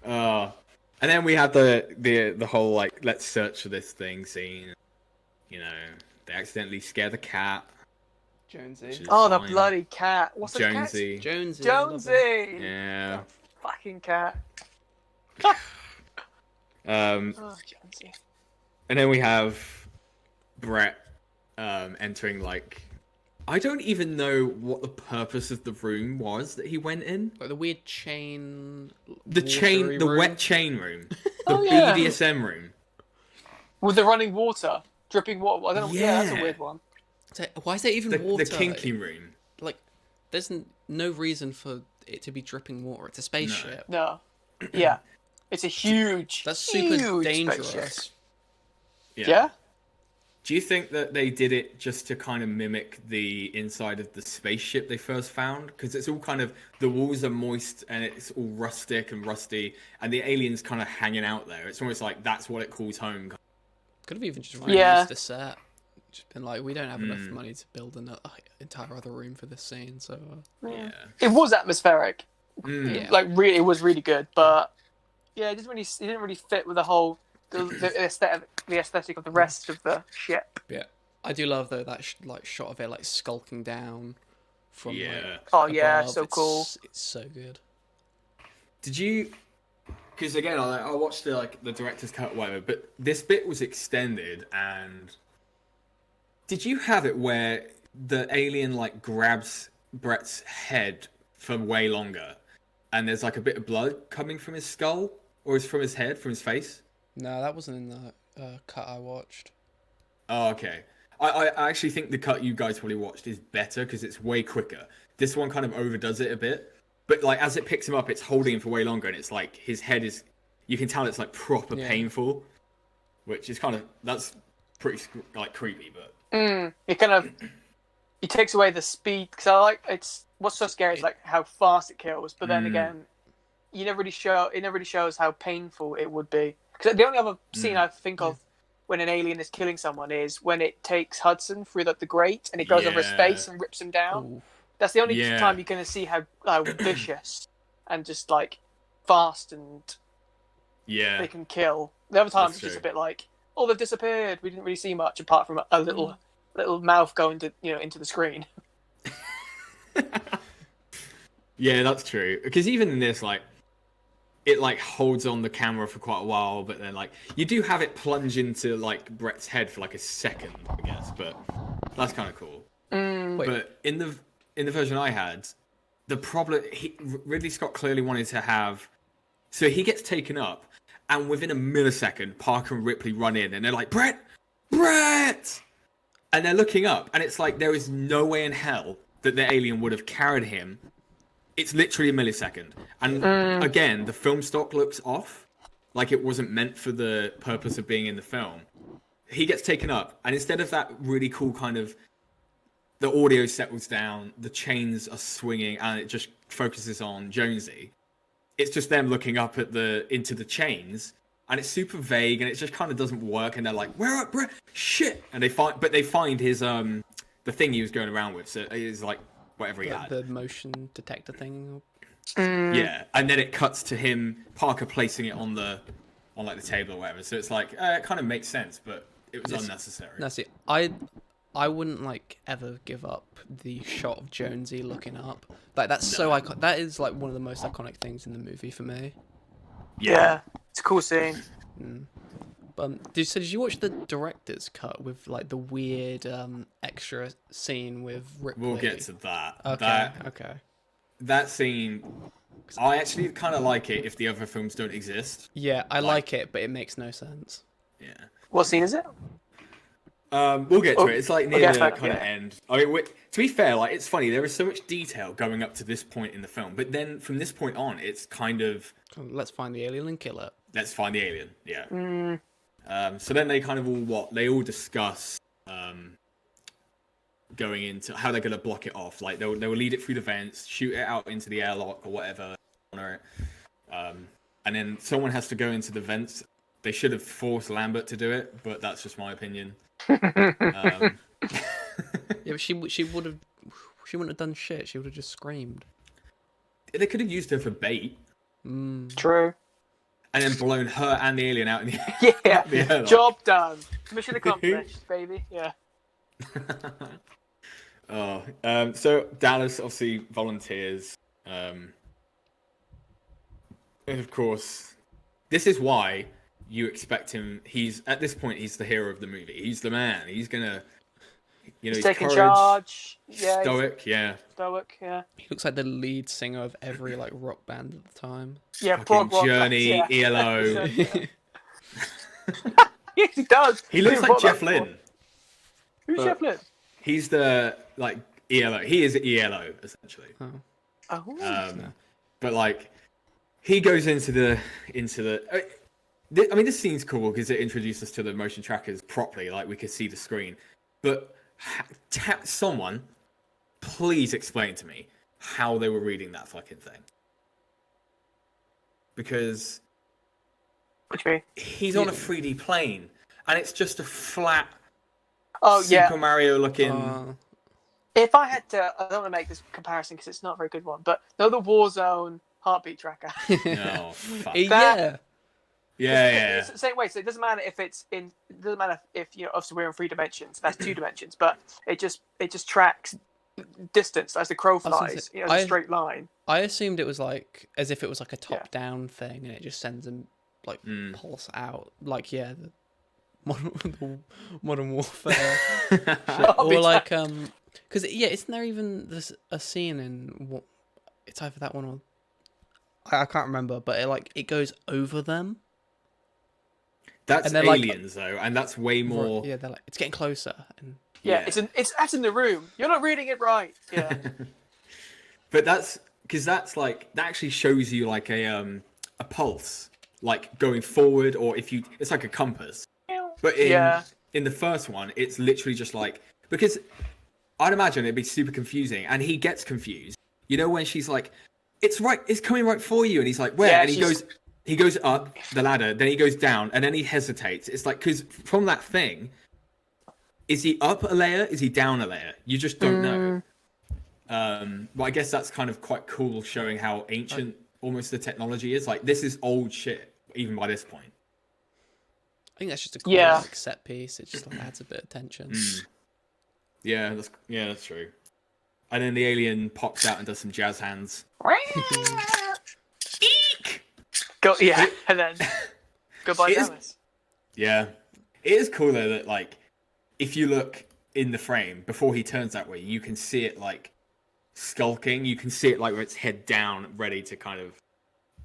And then we have the whole let's search for this thing scene. They accidentally scare the cat. Jonesy. Oh, the bloody cat. What's the cat? Jonesy. Jonesy. Yeah. The fucking cat. Oh, Jonesy. And then we have Brett entering I don't even know what the purpose of the room was that he went in. The weird chain. The wet chain room. The yeah. BDSM room. With the running water, dripping water. I don't know. Yeah, that's a weird one. So why is there even water? The kinky room. There's no reason for it to be dripping water. It's a spaceship. No. Yeah. It's a huge. That's super huge dangerous. spaceship. Yeah. Yeah. Do you think that they did it just to kind of mimic the inside of the spaceship they first found? Because it's all kind of, the walls are moist and it's all rustic and rusty, and the alien's kind of hanging out there. It's almost like that's what it calls home. Could have even just used the set. Just been we don't have enough money to build an entire other room for this scene, so... Yeah. It was atmospheric. Yeah. Really, it was really good, but... Yeah, it didn't really fit with the whole... The aesthetic of the rest of the ship. Yeah, I do love though that shot of it skulking down from above. So cool. It's so good. Did you? Because again, I watched the director's cut, whatever. But this bit was extended, and did you have it where the alien grabs Brett's head for way longer, and there's a bit of blood coming from his skull, or is from his head, from his face? No, that wasn't in the cut I watched. Oh, okay. I actually think the cut you guys probably watched is better because it's way quicker. This one kind of overdoes it a bit. But as it picks him up, it's holding him for way longer, and it's his head is... You can tell it's proper painful, which is that's pretty creepy, but... It kind of... it takes away the speed, because I like it's what's so scary is like how fast it kills, but then again, it never really shows how painful it would be. Because the only other scene I think of when an alien is killing someone is when it takes Hudson through the grate and it goes over his face and rips him down. Ooh. That's the only time you're going to see how vicious and just like fast and they can kill. The other times it's just a bit like, oh, they've disappeared. We didn't really see much apart from a little mouth going to into the screen. Yeah, that's true. Because even in this, like, it like holds on the camera for quite a while, but then like you do have it plunge into like Brett's head for like a second, I guess. But that's kind of cool. But in the version I had, the problem Ridley Scott clearly wanted to have. So he gets taken up, and within a millisecond, Parker and Ripley run in, and they're like, Brett! And they're looking up, and it's like, there is no way in hell that the alien would have carried him. It's literally a millisecond. And again, the film stock looks off, like it wasn't meant for the purpose of being in the film. He gets taken up, and instead of that really cool kind of, the audio settles down, the chains are swinging, and it just focuses on Jonesy. It's just them looking up at into the chains, and it's super vague, and it just kind of doesn't work. And they're like, "Where are Brett? Shit!" And they find his the thing he was going around with. So it's like whatever he had, the motion detector thing. Yeah, and then it cuts to him, Parker placing it on like the table or whatever. So it's like it kind of makes sense, but it was unnecessary. That's it. I wouldn't like ever give up the shot of Jonesy looking up. Like that's so iconic. That is like one of the most iconic things in the movie for me. Yeah, it's a cool scene. Did you watch the director's cut with like the weird extra scene with Ripley? We'll get to that. Okay. That scene, I actually kind of like it if the other films don't exist. Yeah, I like it, but it makes no sense. Yeah. What scene is it? We'll get to it. It's like near the kind of end. I mean, to be fair, like it's funny. There is so much detail going up to this point in the film, but then from this point on, it's kind of let's find the alien and kill it. Let's find the alien. Yeah. So then they kind of all discuss going into how they're going to block it off. Like they'll lead it through the vents, shoot it out into the airlock or whatever, and then someone has to go into the vents. They should have forced Lambert to do it, but that's just my opinion. Yeah, but she wouldn't have done shit. She would have just screamed. They could have used her for bait. True. And then blown her and the alien out in the yeah. the airlock. Job done. Mission accomplished, baby. Yeah. So Dallas obviously volunteers. And of course, this is why you expect him. At this point, he's the hero of the movie. He's the man. He's gonna, he's taking charge. Yeah. Stoic. Yeah. He looks like the lead singer of every like rock band at the time. Yeah. Fucking Journey, ELO. Yes, he does. He looks like Jeff Lynne. Who's Jeff Lynne? He's the like ELO. He is ELO essentially. But like, he goes into the. I mean, this scene's cool because it introduces us to the motion trackers properly. Like, we could see the screen. But someone, please explain to me how they were reading that fucking thing. Because he's on a 3D plane, and it's just a flat Super Mario looking... If I had to... I don't want to make this comparison because it's not a very good one, but the Warzone heartbeat tracker. No, fuck. Yeah. It's the same way. So it doesn't matter if it's in. It doesn't matter if obviously we're in 3 dimensions. That's 2 dimensions, but it just tracks distance as the crow flies. A straight line. I assumed it was like as if it was like a top-down thing, and it just sends them like pulse out. Like the modern warfare, or like because isn't there even a scene in what? It's either that one or I can't remember, but it goes over them. That's aliens, though, and that's way more... Yeah, they're like, it's getting closer. And... it's that's in the room. You're not reading it right. Yeah. But that's... Because that's like... That actually shows you like a pulse, like going forward, or if you... It's like a compass. But in the first one, it's literally just like... Because I'd imagine it'd be super confusing, and he gets confused. You know, when she's like, "It's right, it's coming right for you," and he's like, "Where?" Yeah, and he goes up the ladder, then he goes down, and then he hesitates. It's like, because from that thing, is he up a layer? Is he down a layer? You just don't know. But I guess that's kind of quite cool, showing how ancient almost the technology is. Like, this is old shit, even by this point. I think that's just a cool like, set piece. It just like, adds a bit of tension. Yeah, that's true. And then the alien pops out and does some jazz hands. Eek! And then goodbye, Dallas. Yeah, it is cool though that like if you look in the frame before he turns that way, you can see it like skulking. You can see it like with its head down, ready to kind of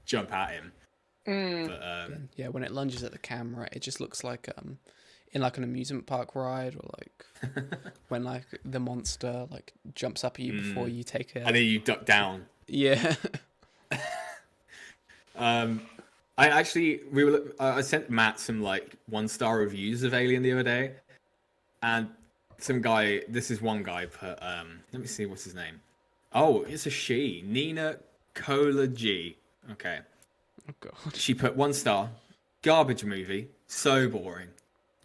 jump at him. But, yeah, when it lunges at the camera, it just looks like in like an amusement park ride, or like when like the monster like jumps up at you before you take it, and then you duck down. Yeah. I sent Matt some like 1-star reviews of Alien the other day, and this is one guy put let me see what's his name. Oh, it's a she, Nina Cola G. Okay. Oh god. She put 1 star. Garbage movie. So boring.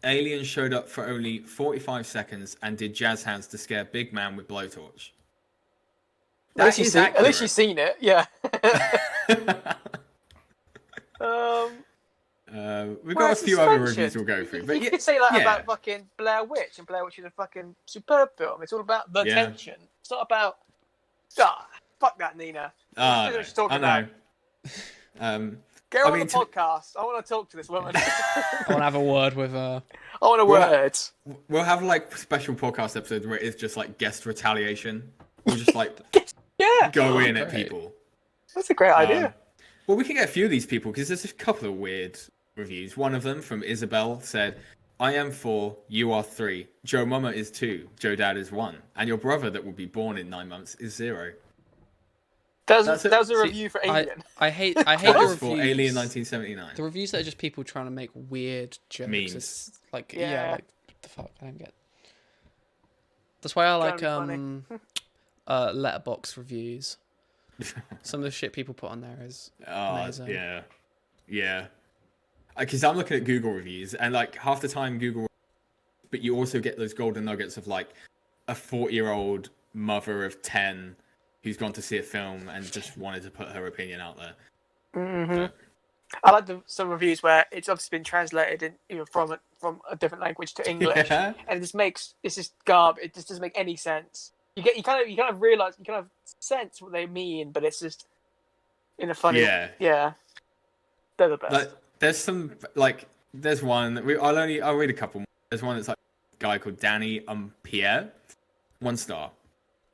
Alien showed up for only 45 seconds and did jazz hands to scare big man with blowtorch. At least you've seen it, yeah. We've got a few other reviews we'll go through. But you could say that about fucking Blair Witch, and Blair Witch is a fucking superb film. It's all about the tension. It's not about... fuck that, Nina. What she's talking about. Get on the podcast. I want to talk to this woman. I want to have a word with her. I want a word. We'll have like special podcast episodes where it's just like guest retaliation. We'll just like go in at people. That's a great idea. Well, we can get a few of these people because there's a couple of weird reviews. One of them from Isabel said, "I am 4, you are 3. Joe Mama is 2, Joe Dad is 1, and your brother that will be born in 9 months is 0." That was a review for Alien. I hate the reviews for Alien 1979. The reviews that are just people trying to make weird jokes. Memes. Like like what the fuck? I don't get. That's why I like letterbox reviews. Some of the shit people put on there is amazing. Yeah. Because I'm looking at Google reviews, and like half the time Google, but you also get those golden nuggets of like a 40-year-old mother of 10 who's gone to see a film and just wanted to put her opinion out there. Mm-hmm. I like some reviews where it's obviously been translated from a different language to English, and it's just garbage. It just doesn't make any sense. You kind of realize, you kind of sense what they mean, but it's just in a funny they're the best. Like, there's some there's one I'll read a couple more. There's one that's like a guy called Danny Pierre, 1 star.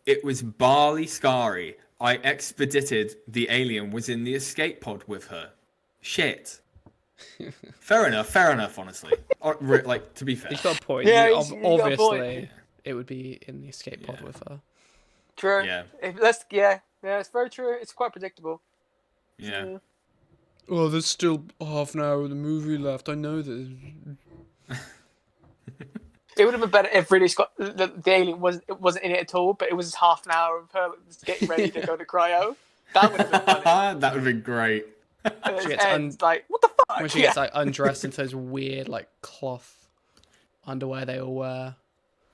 It was barley scary. I expedited the alien was in the escape pod with her. Shit. Fair enough, honestly. Like, to be fair. He's got a point. Yeah, obviously, it would be in the escape pod with her. True. Yeah. It's very true. It's quite predictable. Yeah. Oh, there's still half an hour of the movie left. I know that. It would have been better if Ridley Scott, the alien wasn't in it at all, but it was half an hour of her getting ready to go to cryo. That would have been funny. That would have been great. She gets like, what the fuck? When she gets like undressed into those weird like cloth underwear they all wear.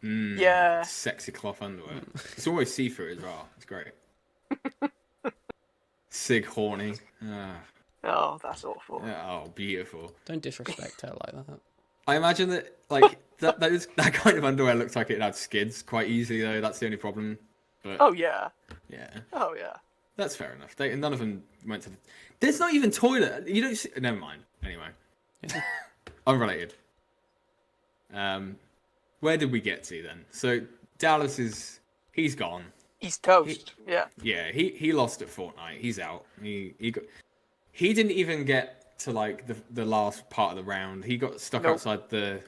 Yeah. Sexy cloth underwear. It's always see-through as well. It's great. Sig horny. Oh, that's awful. Oh, beautiful. Don't disrespect her like that. I imagine that like that kind of underwear looks like it had skids quite easily though. That's the only problem. But, oh yeah. Yeah. Oh yeah. That's fair enough. None of them went to. There's not even toilet. You don't see. Never mind. Anyway, unrelated. Where did we get to then? So Dallas he's gone. He's toast. Yeah, he lost at Fortnite. He's out. He didn't even get to like the last part of the round. He got stuck outside the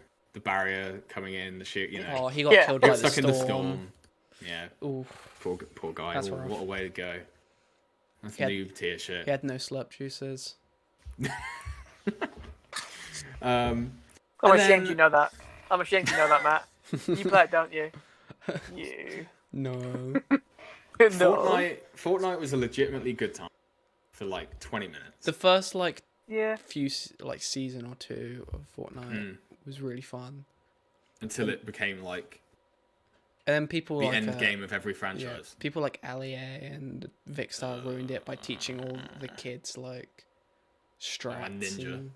barrier coming in the shoot. Oh, he got killed by the storm. In the storm. Yeah. Oof. Poor guy. What a way to go. That's noob tier shit. He had no slurp juices. I'm ashamed you know that. Matt. You play it, don't you? You. No. No. Fortnite was a legitimately good time for like 20 minutes. The first Yeah. few season or two of Fortnite was really fun. Until it became like And then people the like end game of every franchise. people like Allie and Vicstar ruined it by teaching all the kids like strats. Ninja.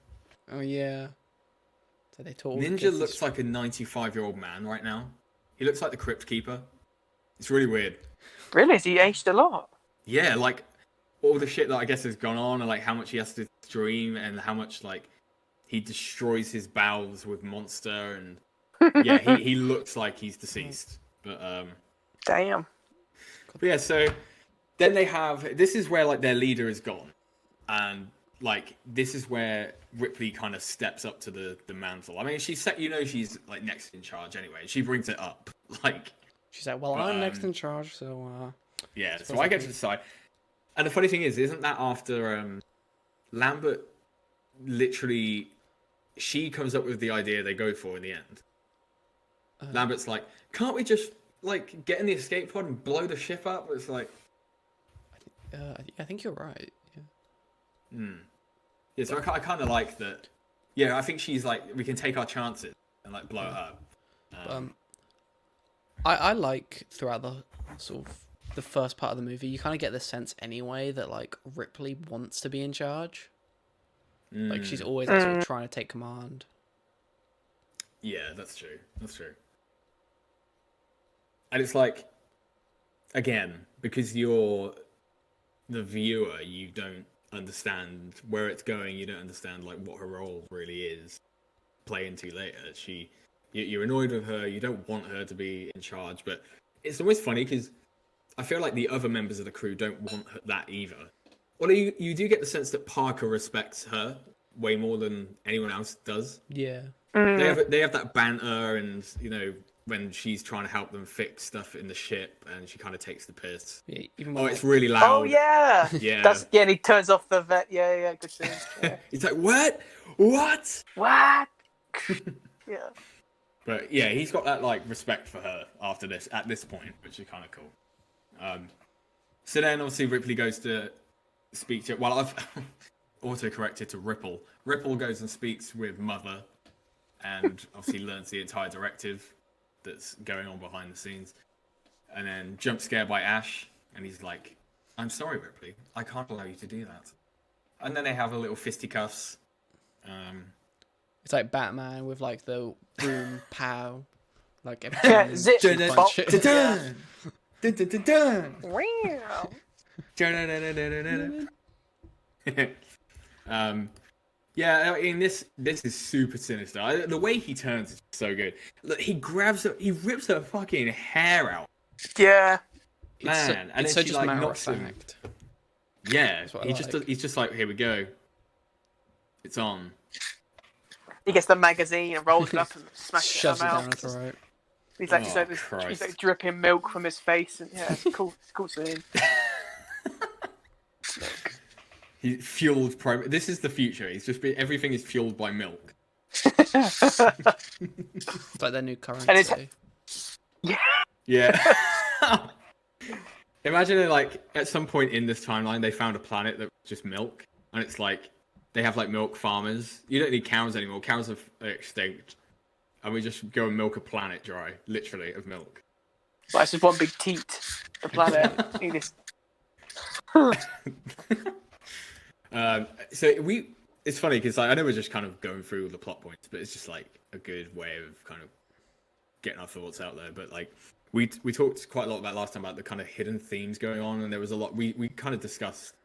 Oh yeah. So they taught all the Ninja kids looks like a 95-year-old man right now. He looks like the Crypt Keeper. It's really weird. Really? Has he aged a lot? Yeah, like all the shit that I guess has gone on, and like how much he has to stream, and how much like he destroys his bowels with Monster, and yeah, he looks like he's deceased. But Damn. But yeah, so then they have, this is where like their leader is gone, and like this is where Ripley kind of steps up to the mantle. I mean, she's she's like next in charge anyway. She brings it up, like she's like, well, I'm next in charge, so yeah. So I get to decide. And the funny thing is, isn't that after Lambert literally, she comes up with the idea they go for in the end. Lambert's like, can't we just like get in the escape pod and blow the ship up? It's like, I think you're right. Yeah. Yeah, so I kind of like that. Yeah, I think she's like, we can take our chances and like blow it up. I like throughout the sort of the first part of the movie, you kind of get the sense anyway that like Ripley wants to be in charge. Like she's always like, sort of trying to take command. Yeah, that's true. That's true. And it's like, again, because you're the viewer, you don't understand where it's going. You don't understand like what her role really is. Play into later. You're annoyed with her. You don't want her to be in charge. But it's always funny because I feel like the other members of the crew don't want that either. Although you do get the sense that Parker respects her way more than anyone else does. Yeah. They have that banter, and when she's trying to help them fix stuff in the ship, and she kind of takes the piss. Yeah, even it's really loud. Oh yeah. Yeah. And he turns off the vet. Yeah, good scene. Yeah. He's like, what? What? Yeah. But yeah, he's got that like respect for her at this point, which is kind of cool. So then obviously Ripley goes to speak to. Well, I've auto-corrected to Ripple. Ripple goes and speaks with Mother, and obviously learns the entire directive that's going on behind the scenes. And then jump scare by Ash, and he's like, I'm sorry, Ripley, I can't allow you to do that. And then they have a little fisticuffs. It's like Batman with like the boom pow, like Yeah, zip. punch Bop. it. Dun, dun, dun, dun, dun. Wow. Yeah, I mean this is super sinister. The way he turns is so good. Look, he rips her fucking hair out. Yeah. Man, and it's then so she just like matter of knocks him. fact. Yeah, That's what I like. he's just like, here we go. It's on. He gets the magazine and rolls it up and smashes it in Shoves her it down her mouth. throat. He's like, Oh, he's Christ. like dripping milk from his face, and yeah, it's cool. It's cool scene. He fueled This is the future. Everything is fueled by milk. It's like their new currency. Yeah. Imagine like at some point in this timeline they found a planet that was just milk, and it's like they have like milk farmers. You don't need cows anymore. Cows are extinct, and we just go and milk a planet dry, literally, of milk. Well, it's just one big teat. The planet. He just... It's funny because I know we're just kind of going through the plot points, but it's just like a good way of kind of getting our thoughts out there. But like we talked quite a lot about last time about the kind of hidden themes going on, and there was a lot we kind of discussed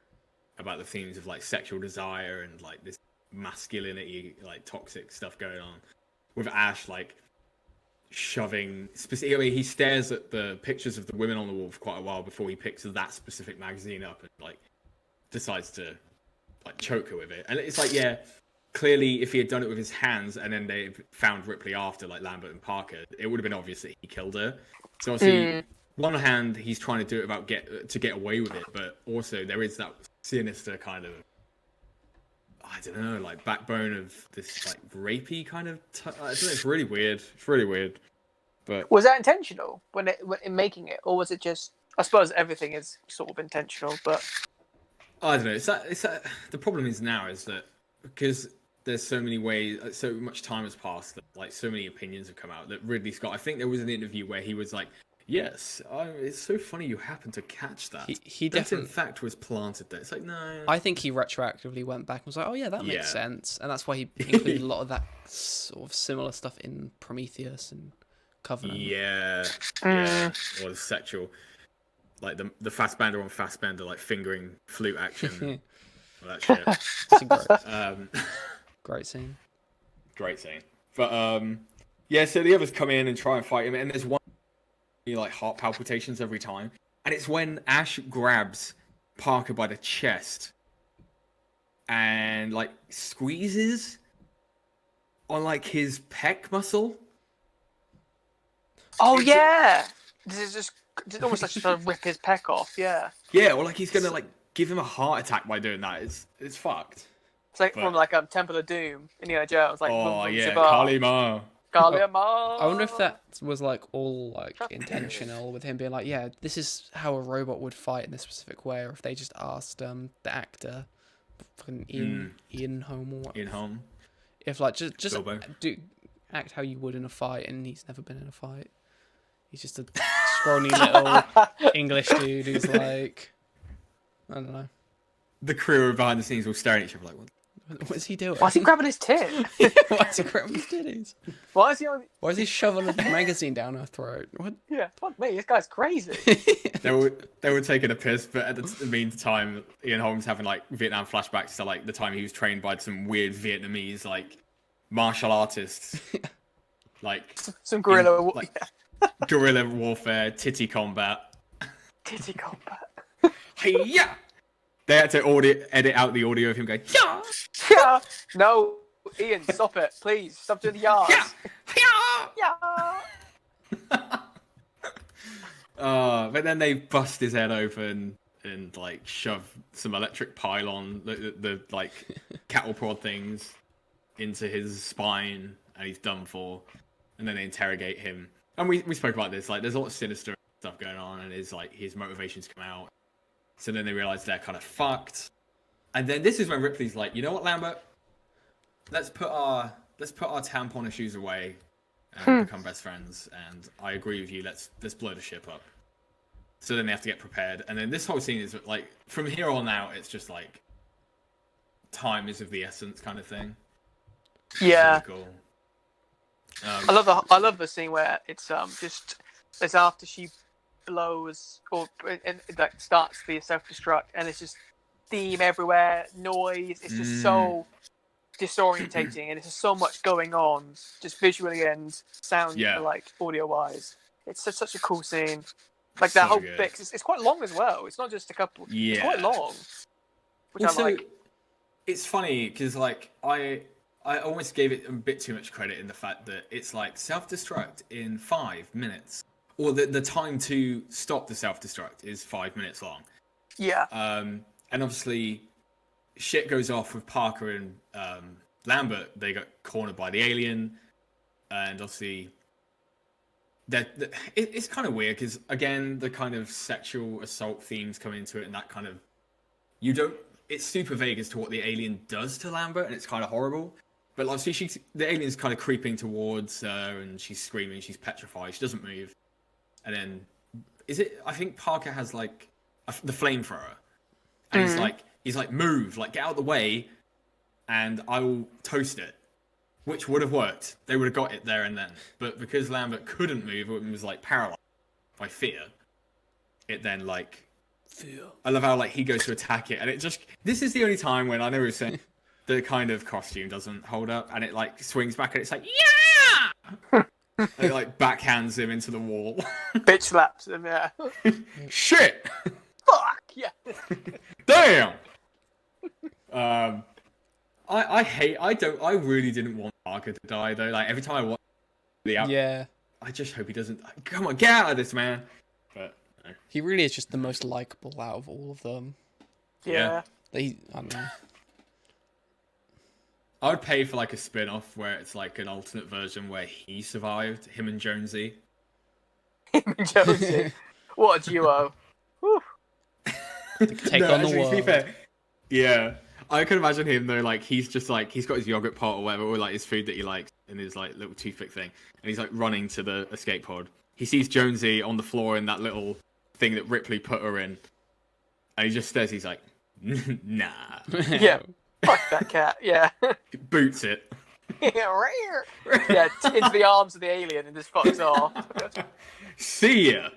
about the themes of like sexual desire and like this masculinity, like toxic stuff going on with Ash, like shoving specifically. He stares at the pictures of the women on the wall for quite a while before he picks that specific magazine up and like decides to like choke her with it. And it's like, yeah, clearly if he had done it with his hands and then they found Ripley after, like Lambert and Parker, it would have been obvious that he killed her. So obviously, one hand he's trying to do it about to get away with it, but also there is that sinister kind of, I don't know, like backbone of this like rapey kind of. I don't know. It's really weird. It's really weird. But was that intentional when in making it, or was it just? I suppose everything is sort of intentional, but I don't know. The problem is now is that because there's so many ways, so much time has passed, that like so many opinions have come out. That Ridley Scott, I think there was an interview where he was like, "Yes, it's so funny you happened to catch that. He that definitely, in fact, was planted there." It's like, no. I think he retroactively went back and was like, "Oh yeah, that makes sense," and that's why he included a lot of that sort of similar stuff in Prometheus and Covenant. Yeah, or the sexual, like the Fassbender on Fassbender, like fingering flute action. Well, that shit. It's a great scene. Great scene. But yeah, so the others come in and try and fight him, and there's one like heart palpitations every time, and it's when Ash grabs Parker by the chest and like squeezes on like his pec muscle. oh yeah, this is just almost like trying to rip his peck off. Yeah, Yeah, or like he's gonna like give him a heart attack by doing that. It's fucked. it's like from like Temple of Doom, Indiana Jones. Like, Oh yeah, Zabar. Kalima. Kalima. I wonder if that was like all like intentional with him being like, yeah, this is how a robot would fight in this specific way, or if they just asked the actor, fucking Ian Holm or what, In home. if like just Bilbo. act how you would in a fight, and he's never been in a fight. He's just a scrawny little English dude who's like, I don't know. The crew behind the scenes all staring at each other like, what? What's he doing? Why is he grabbing his tit? Why is he grabbing his titties? Why is he on? Why is he shoving a magazine down her throat? What? Yeah, fuck me, this guy's crazy. They were taking a piss, but at the meantime, Ian Holm's having like Vietnam flashbacks to like the time he was trained by some weird Vietnamese like martial artists, like Some guerrilla, like guerrilla warfare, titty combat. titty combat. Hyett! They had to edit out the audio of him going, yeah, Yeah. No, Ian, stop it, please. Stop doing the yards. yeah. But then they bust his head open and like shove some electric pylon, the like cattle prod things into his spine, and he's done for. And then they interrogate him. And we spoke about this. Like, there's a lot of sinister stuff going on, and his motivations come out. So then they realize they're kind of fucked. And then this is when Ripley's like, you know what, Lambert? Let's put our tampon issues away and become best friends. And I agree with you. Let's blow the ship up. So then they have to get prepared. And then this whole scene is like, from here on out, it's just like time is of the essence kind of thing. Yeah. Really cool. I love the scene where it's it's after she blows and like starts the self-destruct, and it's just steam everywhere, noise. It's just so disorientating, and there's just so much going on, just visually and sound, like audio wise. It's such a cool scene. Like that whole bit. It's quite long as well. It's not just a couple. Yeah, it's quite long. Which also, I like. It's funny because like I almost gave it a bit too much credit in the fact that it's like self-destruct in 5 minutes, or the time to stop the self-destruct is 5 minutes long. Yeah. And obviously, shit goes off with Parker and Lambert. They got cornered by the alien, and obviously, it's kind of weird because again, the kind of sexual assault themes come into it, and that kind of it's super vague as to what the alien does to Lambert, and it's kind of horrible. But obviously, the alien's kind of creeping towards her, and she's screaming. She's petrified. She doesn't move. And then, I think Parker has like the flamethrower, and he's like, move, like get out of the way, and I will toast it, which would have worked. They would have got it there and then. But because Lambert couldn't move and was like paralyzed by fear, it then like. I love how like he goes to attack it, and this is the only time when I know we were saying the kind of costume doesn't hold up, and it like swings back and it's like yeah, and it like backhands him into the wall. Bitch slaps him, yeah. Shit. Fuck yeah. Damn. I really didn't want Parker to die though. Like every time I watch I just hope he doesn't. Come on, get out of this, man. But he really is just the most likable out of all of them. Yeah. I don't know. I would pay for like a spin-off where it's like an alternate version where he survived, him and Jonesy. him and Jonesy. What a duo. Whew. Take on the world. To be fair, yeah. I can imagine him though, like he's just like he's got his yogurt pot or whatever, or like his food that he likes in his like little toothpick thing, and he's like running to the escape pod. He sees Jonesy on the floor in that little thing that Ripley put her in, and he just stares. He's like, nah. Yeah, fuck that cat. Yeah. He boots it. Yeah, into the arms of the alien and just fucks off. See ya.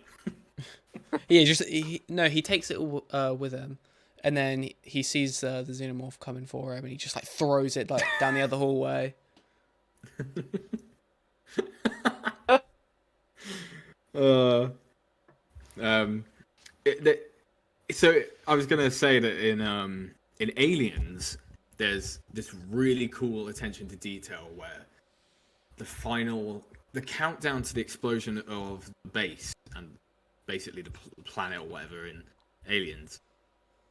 Yeah, he takes it with him, and then he sees the xenomorph coming for him, and he just like throws it like down the other hallway. So I was gonna say that in Aliens, there's this really cool attention to detail where the countdown to the explosion of the base and basically the planet or whatever in Aliens,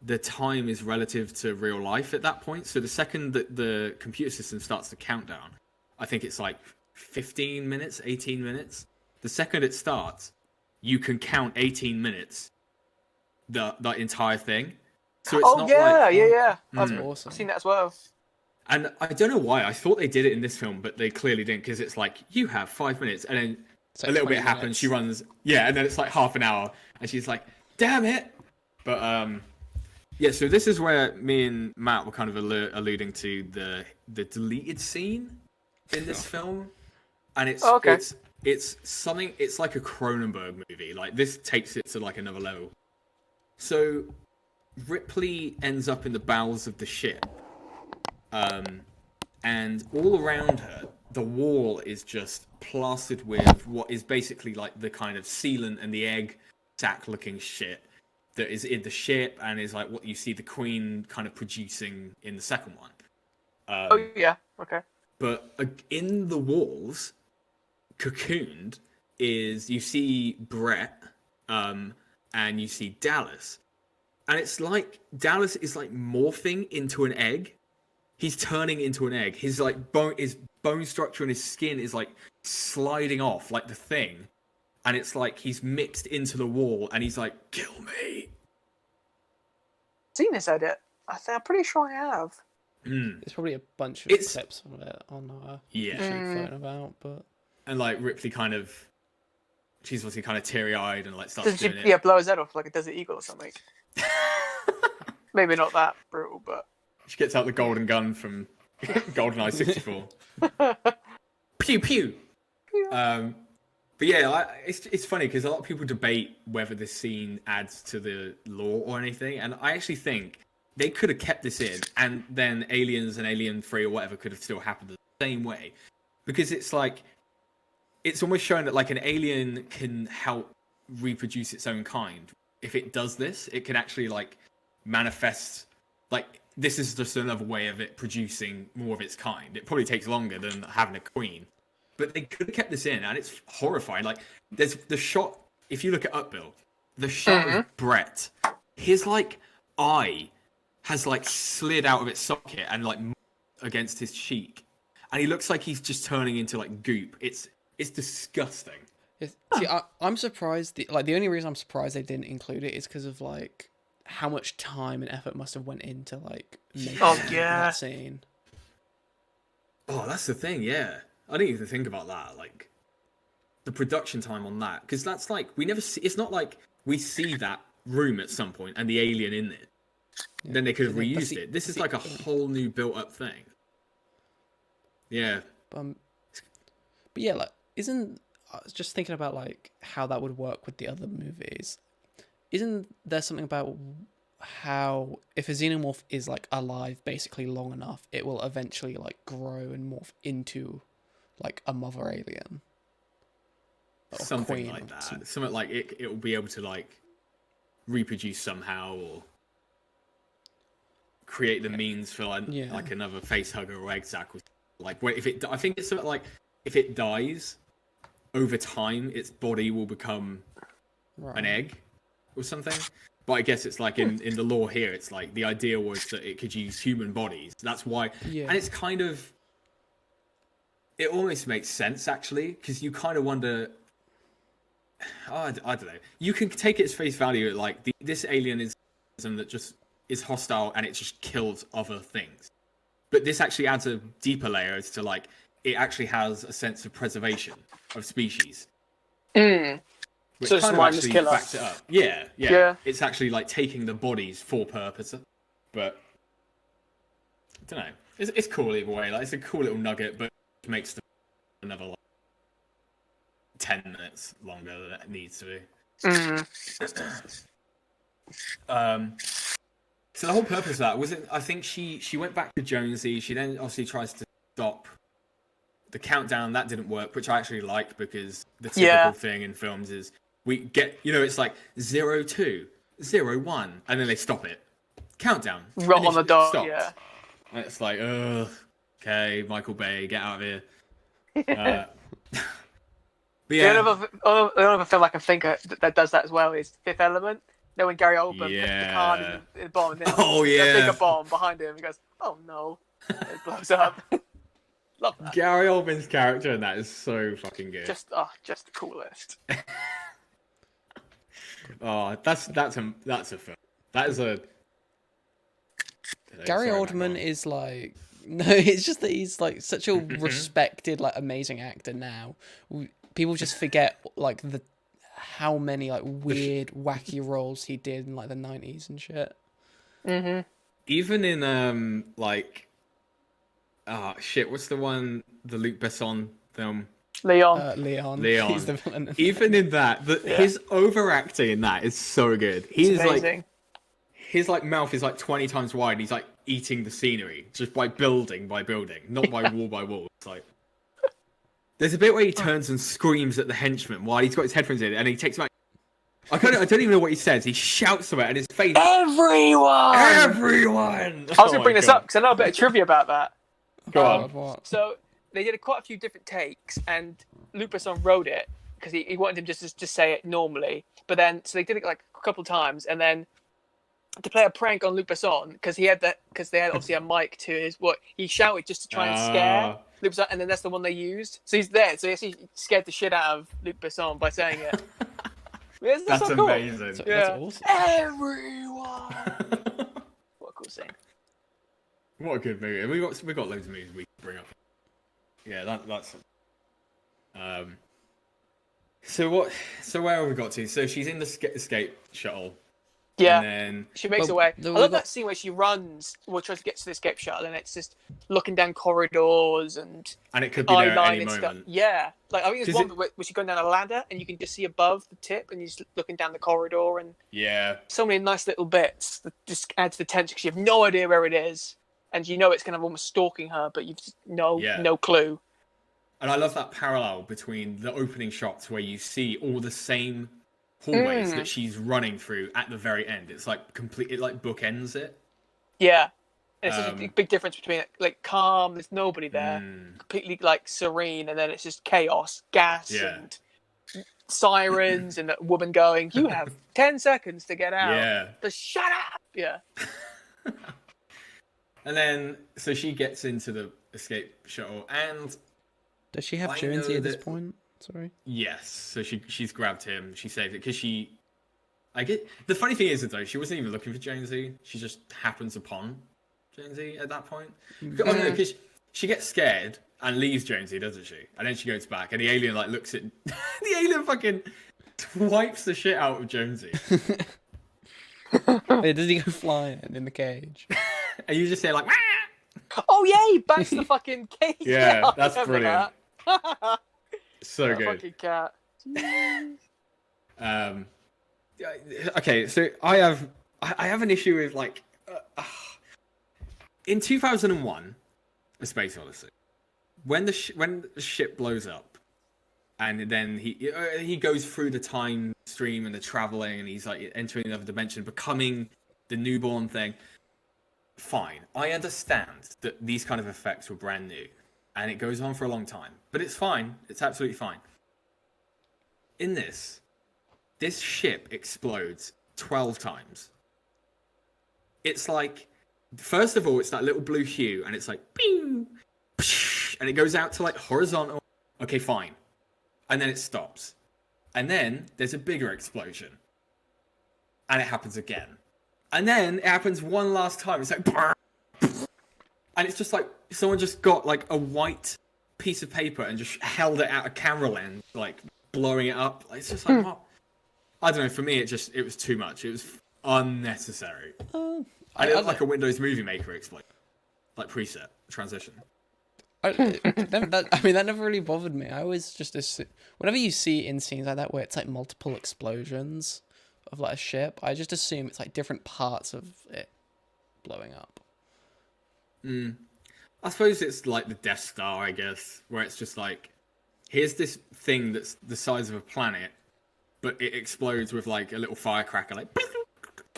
the time is relative to real life at that point. So the second that the computer system starts to count down, I think it's like 15 minutes, 18 minutes. The second it starts, you can count 18 minutes, the entire thing. So it's not yeah. That's awesome. I've seen that as well. And I don't know why. I thought they did it in this film, but they clearly didn't, because it's like, you have 5 minutes, and then Like a little bit 20 happens, minutes. she runs, and then it's like half an hour, and she's like, damn it! But, yeah, so this is where me and Matt were kind of alluding to the deleted scene in this film. And it's something, it's like a Cronenberg movie. Like, this takes it to like another level. So Ripley ends up in the bowels of the ship. And all around her, the wall is just plastered with what is basically like the kind of sealant and the egg sac looking shit that is in the ship, and is like what you see the Queen kind of producing in the second one. Okay. But in the walls, cocooned, is you see Brett, and you see Dallas. And it's like Dallas is like morphing into an egg. He's turning into an egg. His like his bone structure and his skin is like sliding off like the Thing. And it's like he's mixed into the wall, and he's like, kill me. Seen this edit? I'm pretty sure I have. There's probably a bunch of clips of it on floating about, but and like Ripley she's obviously kind of teary-eyed and like starts doing it. Yeah, blow his head off like a desert eagle or something. Maybe not that brutal, but She gets out the golden gun from GoldenEye 64. Pew pew. But yeah, it's funny because a lot of people debate whether this scene adds to the lore or anything, and I actually think they could have kept this in, and then Aliens and Alien 3 or whatever could have still happened the same way, because it's like it's almost showing that like an alien can help reproduce its own kind. If it does this, it can actually like manifest. Like, this is just another way of it producing more of its kind. It probably takes longer than having a queen. But they could have kept this in, and it's horrifying. Like, there's the shot, if you look at Upbill, the shot of Brett, his, like, eye has, like, slid out of its socket and, like, against his cheek. And he looks like he's just turning into, like, goop. It's disgusting. See, I'm surprised. The only reason I'm surprised they didn't include it is because of, like, how much time and effort must have went into, like, making that scene. Oh, that's the thing, yeah. I didn't even think about that, like, the production time on that. Because that's, like, we never see... It's not like we see that room at some point and the alien in it. Yeah. Then they could have reused it. This is, like, a whole new built-up thing. Yeah. But yeah, like, I was just thinking about, like, how that would work with the other movies. Isn't there something about how if a xenomorph is like alive basically long enough, it will eventually like grow and morph into like a mother alien? Something like that. Something like it will be able to like reproduce somehow or create the means for like another face hugger or egg sac. Like I think it's something like if it dies over time, its body will become an egg or something. But I guess it's like in the lore here, it's like the idea was that it could use human bodies. That's why, and it's kind of, it almost makes sense actually, because you kind of wonder I don't know. You can take its face value at like this alien is that just is hostile and it just kills other things. But this actually adds a deeper layer as to like it actually has a sense of preservation of species. Which So it's kind of mindless actually killer. backs it up. Yeah. It's actually like taking the bodies for purpose. But I don't know. It's cool either way. Like it's a cool little nugget, but it makes the another like 10 minutes longer than it needs to be. So the whole purpose of that was it. I think she went back to Jonesy. She then obviously tries to stop the countdown. That didn't work, which I actually like because the typical thing in films is we get it's like 02, 01, and then they stop it. Countdown. Right on the dot. Stopped. Yeah. And it's like, ugh, okay, Michael Bay, get out of here. But yeah. The other film I can think of that does that as well is Fifth Element. You know when Gary Oldman puts the card in the bomb, and then a bigger bomb behind him, he goes, "Oh no!" It blows up. Love that. Gary Oldman's character in that is so fucking good. Just the coolest. That's a film. That is a. Gary Oldman is like it's just that he's like such a respected, like amazing actor now. People just forget like how many like weird, wacky roles he did in like the 90s and shit. Even in like, what's the Luc Besson film? Leon. He's the villain. Even in that, his overacting in that is so good. He's like, his like mouth is like 20 times wide. And he's like eating the scenery just by building, not by wall. It's like there's a bit where he turns and screams at the henchman while he's got his headphones in, and he takes him out. I don't even know what he says. He shouts to it, and his face. Everyone. I was gonna bring this up because I know a bit of trivia about that. Go on. So they did quite a few different takes, and Luc Besson wrote it because he wanted him just to say it normally. But then, so they did it like a couple of times, and then to play a prank on Luc Besson because they had obviously a mic to his he shouted just to try and scare Luc Besson, and then that's the one they used. So he's there, so he scared the shit out of Luc Besson by saying it. That's so cool. amazing. That's awesome. Everyone. What a cool scene. What a good movie. We got loads of movies we can bring up. Yeah, that's. So where have we got to? So she's in the escape shuttle. Yeah, and then she makes her way. I love that scene where she runs, tries to get to the escape shuttle, and it's just looking down corridors and it could be there at any stuff. moment. Yeah, like I think there's one where she's going down a ladder, and you can just see above the tip, and you're just looking down the corridor, and so many nice little bits that just add to the tension because you have no idea where it is, and you know it's kind of almost stalking her, but you've just no clue. And I love that parallel between the opening shots where you see all the same hallways that she's running through at the very end. It's like it like bookends it. Yeah. And it's such a big difference between like calm, there's nobody there, completely like serene, and then it's just chaos, gas and sirens and that woman going, "You have 10 seconds to get out." Yeah. Just shut up. Yeah. And then so she gets into the escape shuttle, and does she have Jonesy at this point? Sorry. Yes. So she's grabbed him. She saved it because the funny thing is though, she wasn't even looking for Jonesy. She just happens upon Jonesy at that point. Because she gets scared and leaves Jonesy, doesn't she? And then she goes back, and the alien like looks at the alien fucking wipes the shit out of Jonesy. Wait, does he go flying in the cage? And you just say like, "Wah!" Oh yeah, he bangs the fucking cage. Yeah, that's brilliant. So that good. Fucking cat. Okay, so I have an issue with like in 2001, A Space Odyssey, when the ship blows up, and then he goes through the time stream and the traveling, and he's like entering another dimension, becoming the newborn thing. Fine, I understand that these kind of effects were brand new, and it goes on for a long time, but it's fine. It's absolutely fine. In this ship explodes 12 times. It's like, first of all, it's that little blue hue, and it's like, bing, and it goes out to like horizontal. Okay, fine. And then it stops. And then there's a bigger explosion. And it happens again. And then it happens one last time. It's like... And it's just like someone just got like a white piece of paper and just held it at a camera lens, like blowing it up. It's just like, what? I don't know. For me, it was too much. It was unnecessary. I looked like a Windows Movie Maker exploit, like preset transition. That never really bothered me. I always just assume, whenever you see in scenes like that where it's like multiple explosions of like a ship, I just assume it's like different parts of it blowing up. I suppose it's like the Death Star, I guess, where it's just like, here's this thing that's the size of a planet, but it explodes with like a little firecracker, like,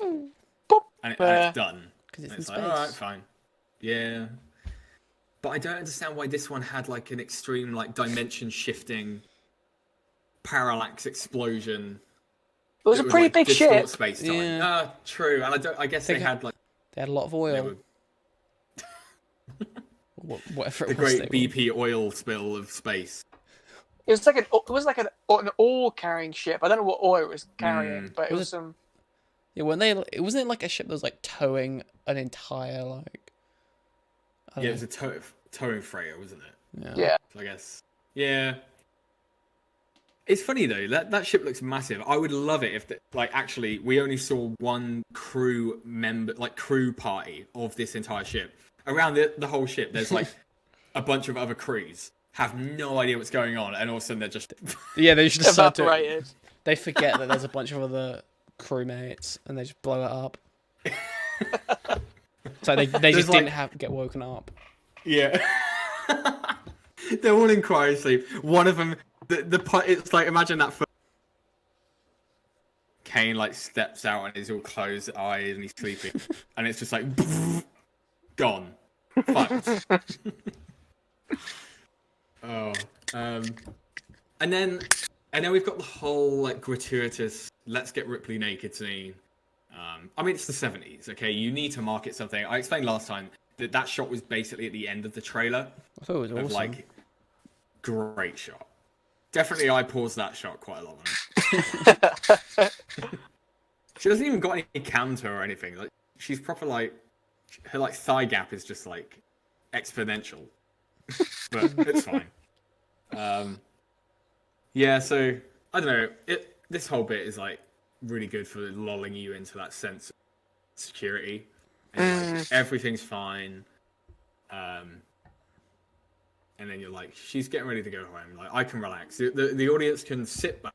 and it's done. Because it's and in it's space. like, all right, fine, yeah. But I don't understand why this one had like an extreme like dimension shifting parallax explosion. It was a pretty big ship. Space time. Yeah. True. And I guess they had like they had a lot of oil. Whatever it the was. great BP oil spill of space. It was like an oil carrying ship. I don't know what oil it was carrying, but it was some. Yeah, it wasn't like a ship that was like towing an entire like. It was a towing freighter, wasn't it? Yeah. So I guess. Yeah. It's funny though, that ship looks massive. I would love it if actually we only saw one crew party of this entire ship. Around the whole ship, there's like a bunch of other crews have no idea what's going on, and all of a sudden they're just they just decide evaporated. They forget that there's a bunch of other crewmates, and they just blow it up. So they just didn't get woken up. Yeah. They're all in cryosleep. One of them, it's like, imagine that. Kane like steps out and he's all closed eyes and he's sleeping, and it's just like gone. Fucked. And then we've got the whole like gratuitous "let's get Ripley naked" scene. I mean, it's the 70s, okay? You need to market something. I explained last time that shot was basically at the end of the trailer. I thought it was awesome. Like, great shot. Definitely, I paused that shot quite a lot. She doesn't even got any counter or anything. Like, she's proper like, her like thigh gap is just like exponential, but it's fine. Yeah, so I don't know. This whole bit is like really good for lulling you into that sense of security, and like, everything's fine. And then you're like, she's getting ready to go home. Like, I can relax. The audience can sit back,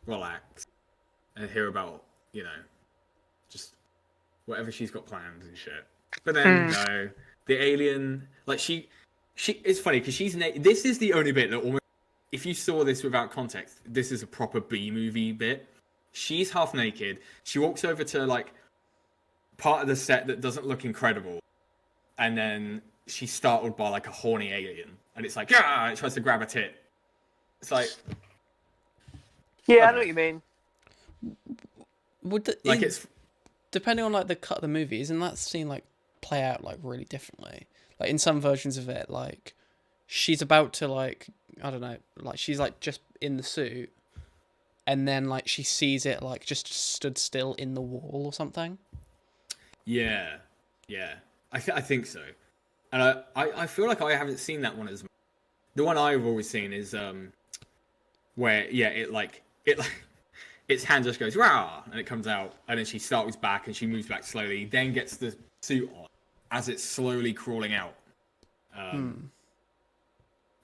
relax, and hear about, just whatever she's got planned and shit. But then, no, the alien, like, she it's funny, because this is the only bit that almost, if you saw this without context, this is a proper B-movie bit. She's half naked. She walks over to, like, part of the set that doesn't look incredible. And then she's startled by, like, a horny alien. And it's like, yeah, it tries to grab a tit. It's like... Yeah, I know what you mean. It's... Depending on, like, the cut of the movie, isn't that scene, like, play out, like, really differently? Like, in some versions of it, like, she's about to, like, I don't know, like, she's, like, just in the suit. And then, like, she sees it, like, just stood still in the wall or something. Yeah. I think so. And I feel like I haven't seen that one as much. The one I've always seen is where its hand just goes rah, and it comes out, and then she startles back and she moves back slowly, then gets the suit on as it's slowly crawling out.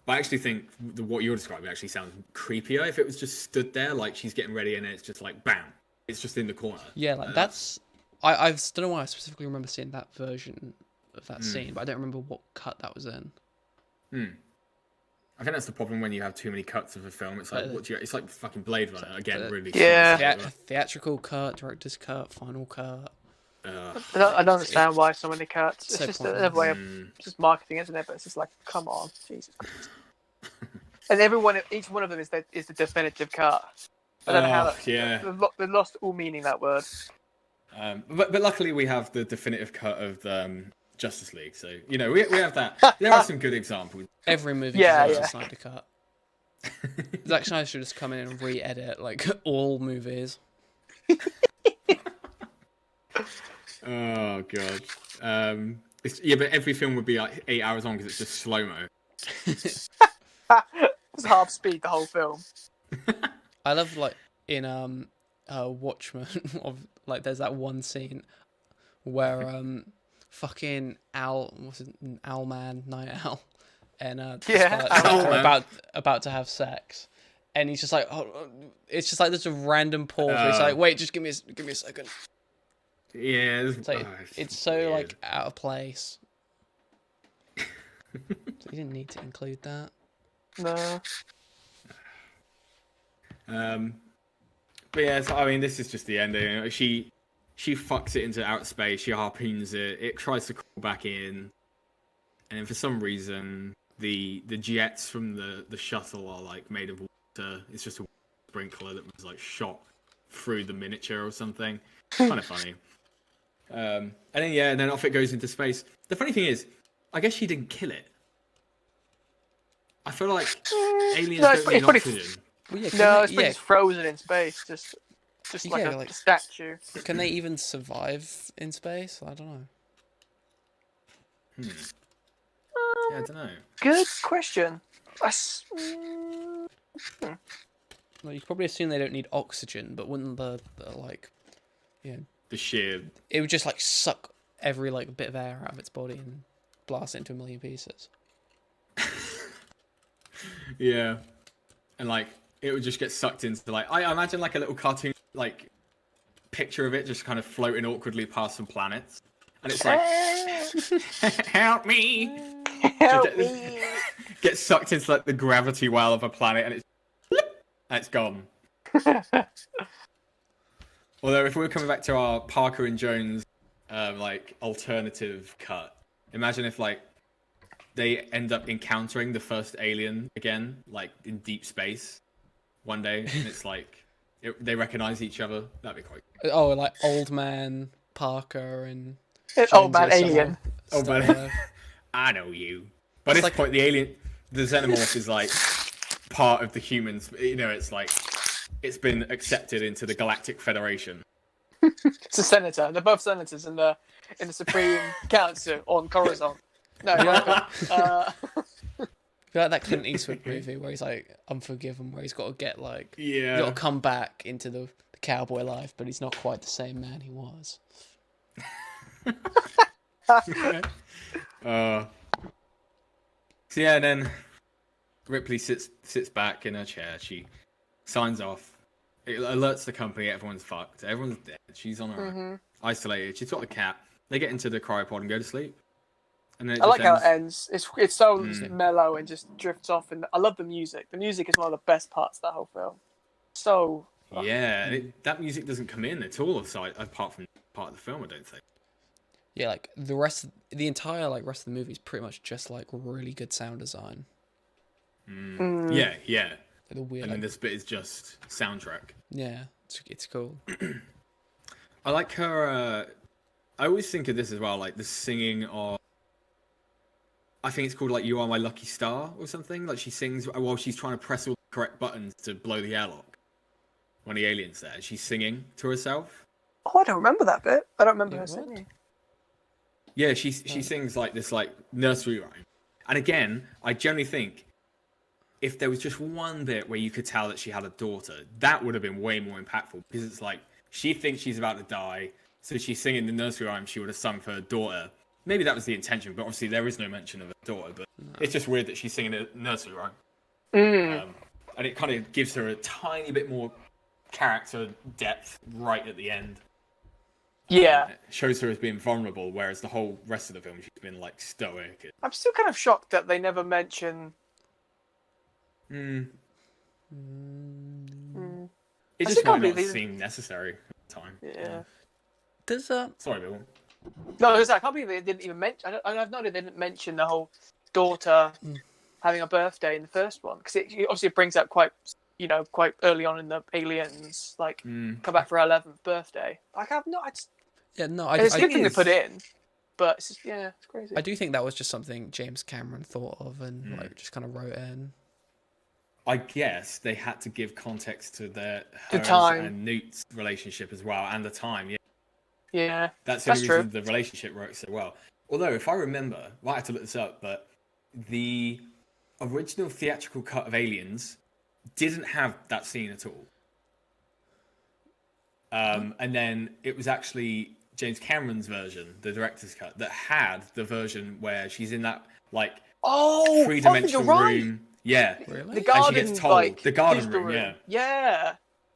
But I actually think what you're describing actually sounds creepier if it was just stood there, like she's getting ready, and then it's just like bam, it's just in the corner. Yeah, like that's. I don't know why I specifically remember seeing that version of that scene, but I don't remember what cut that was in. I think that's the problem when you have too many cuts of a film. It's like it's like fucking Blade Runner again. Really, theatrical cut, director's cut, final cut. I don't understand why so many cuts. It's so just another way of just marketing, isn't it? But it's just like, come on, Jesus. And each one of them is the definitive cut. I don't know how that. Yeah. They've lost all meaning that word. But luckily we have the definitive cut of Justice League, so we have that. There are some good examples. Every movie deserves a Snyder cut. Zack Snyder should just come in and re-edit like all movies. Oh god. Yeah, but every film would be like 8 hours long because it's just slow mo. It's half speed the whole film. I love like in Watchmen of like there's that one scene where fucking Owlman, Night Owl, and Yeah, about to have sex, and he's just like, oh, it's just like there's a random pause where he's like, wait, just give me a second. Yeah, It's like, it's so weird. like out of place. So you didn't need to include that. no. But yeah, so, I mean, this is just the ending. She fucks it into outer space. She harpoons it. It tries to crawl back in, and then for some reason, the jets from the shuttle are like made of water. It's just a sprinkler that was like shot through the miniature or something. Kind of funny. And then off it goes into space. The funny thing is, I guess she didn't kill it. I feel like aliens don't need oxygen. Well, yeah, No, it's pretty frozen in space, just like Yeah, a like- statue. Can they even survive in space? I don't know. Yeah, I don't know. Good question. Well, you could probably assume they don't need oxygen, but wouldn't the like, you know, The sheer. it would just like suck every like bit of air out of its body and blast it into a million pieces. Yeah. And like, it would just get sucked into like, I imagine like a little cartoon like picture of it just kind of floating awkwardly past some planets. And it's like, help me! Help me! Get sucked into like the gravity well of a planet and it's gone. Although if we were coming back to our Parker and Jones like alternative cut, imagine if like they end up encountering the first alien again, like in deep space one day, and it's like they recognize each other. That'd be quite cool. Oh, like old man Parker and Old man Jonesy alien. Oh, somehow man. still alive. I know you. But at It's this point, the xenomorph is like part of the humans. You know, it's like it's been accepted into the Galactic Federation. It's a senator. They're both senators in the Supreme Council on Coruscant. No, I feel like that Clint Eastwood movie where he's like Unforgiven, where he's got to get like he's got to come back into the cowboy life, but he's not quite the same man he was. So yeah, and then Ripley sits back in her chair. She signs off. It alerts the company everyone's fucked. Everyone's dead. She's on her own, isolated. She's got the cat. They get into the cryopod and go to sleep. And then I like how it ends. It's so mellow and just drifts off. And I love the music. The music is one of the best parts of that whole film. So yeah, that music doesn't come in at all aside apart from part of the film. I don't think. Yeah, like the entire like rest of the movie is pretty much just like really good sound design. Yeah. The weird, And then this bit is just soundtrack. yeah, it's cool. I like her. I always think of this as well, like the singing of. I think it's called like "You Are My Lucky Star" or something. Like she sings while she's trying to press all the correct buttons to blow the airlock. When the alien's there, she's singing to herself. Oh, I don't remember that bit. I don't remember her What? singing. Yeah, she sings like this like nursery rhyme. And again, I generally think if there was just one bit where you could tell that she had a daughter, that would have been way more impactful because it's like she thinks she's about to die, so she's singing the nursery rhyme she would have sung for her daughter. Maybe that was the intention, but obviously there is no mention of her daughter. But it's just weird that she's singing a nursery rhyme, and it kind of gives her a tiny bit more character depth right at the end. Yeah. It shows her as being vulnerable, whereas the whole rest of the film she's been like stoic. I'm still kind of shocked that they never mention. It I just still might can't not believe seem necessary at the time. Yeah. Does Sorry, Bill. No, I can't believe they didn't even mention. I've noted they didn't mention the whole daughter having a birthday in the first one because it obviously brings up quite early on in the aliens come back for her 11th birthday. Like I've not. yeah, no, It's a good thing I, to put in, but it's just, it's crazy. I do think that was just something James Cameron thought of and like just kind of wrote in. I guess they had to give context to The hers time. and Newt's relationship as well, and the time. Yeah, Yeah, that's the only true. reason the relationship works so well. Although, if I remember, I might have to look this up, but the original theatrical cut of Aliens didn't have that scene at all. And then it was actually James Cameron's version, the director's cut, that had the version where she's in that like three-dimensional room. Yeah, Really? The garden, and she gets told like, the garden digital room. Yeah, yeah.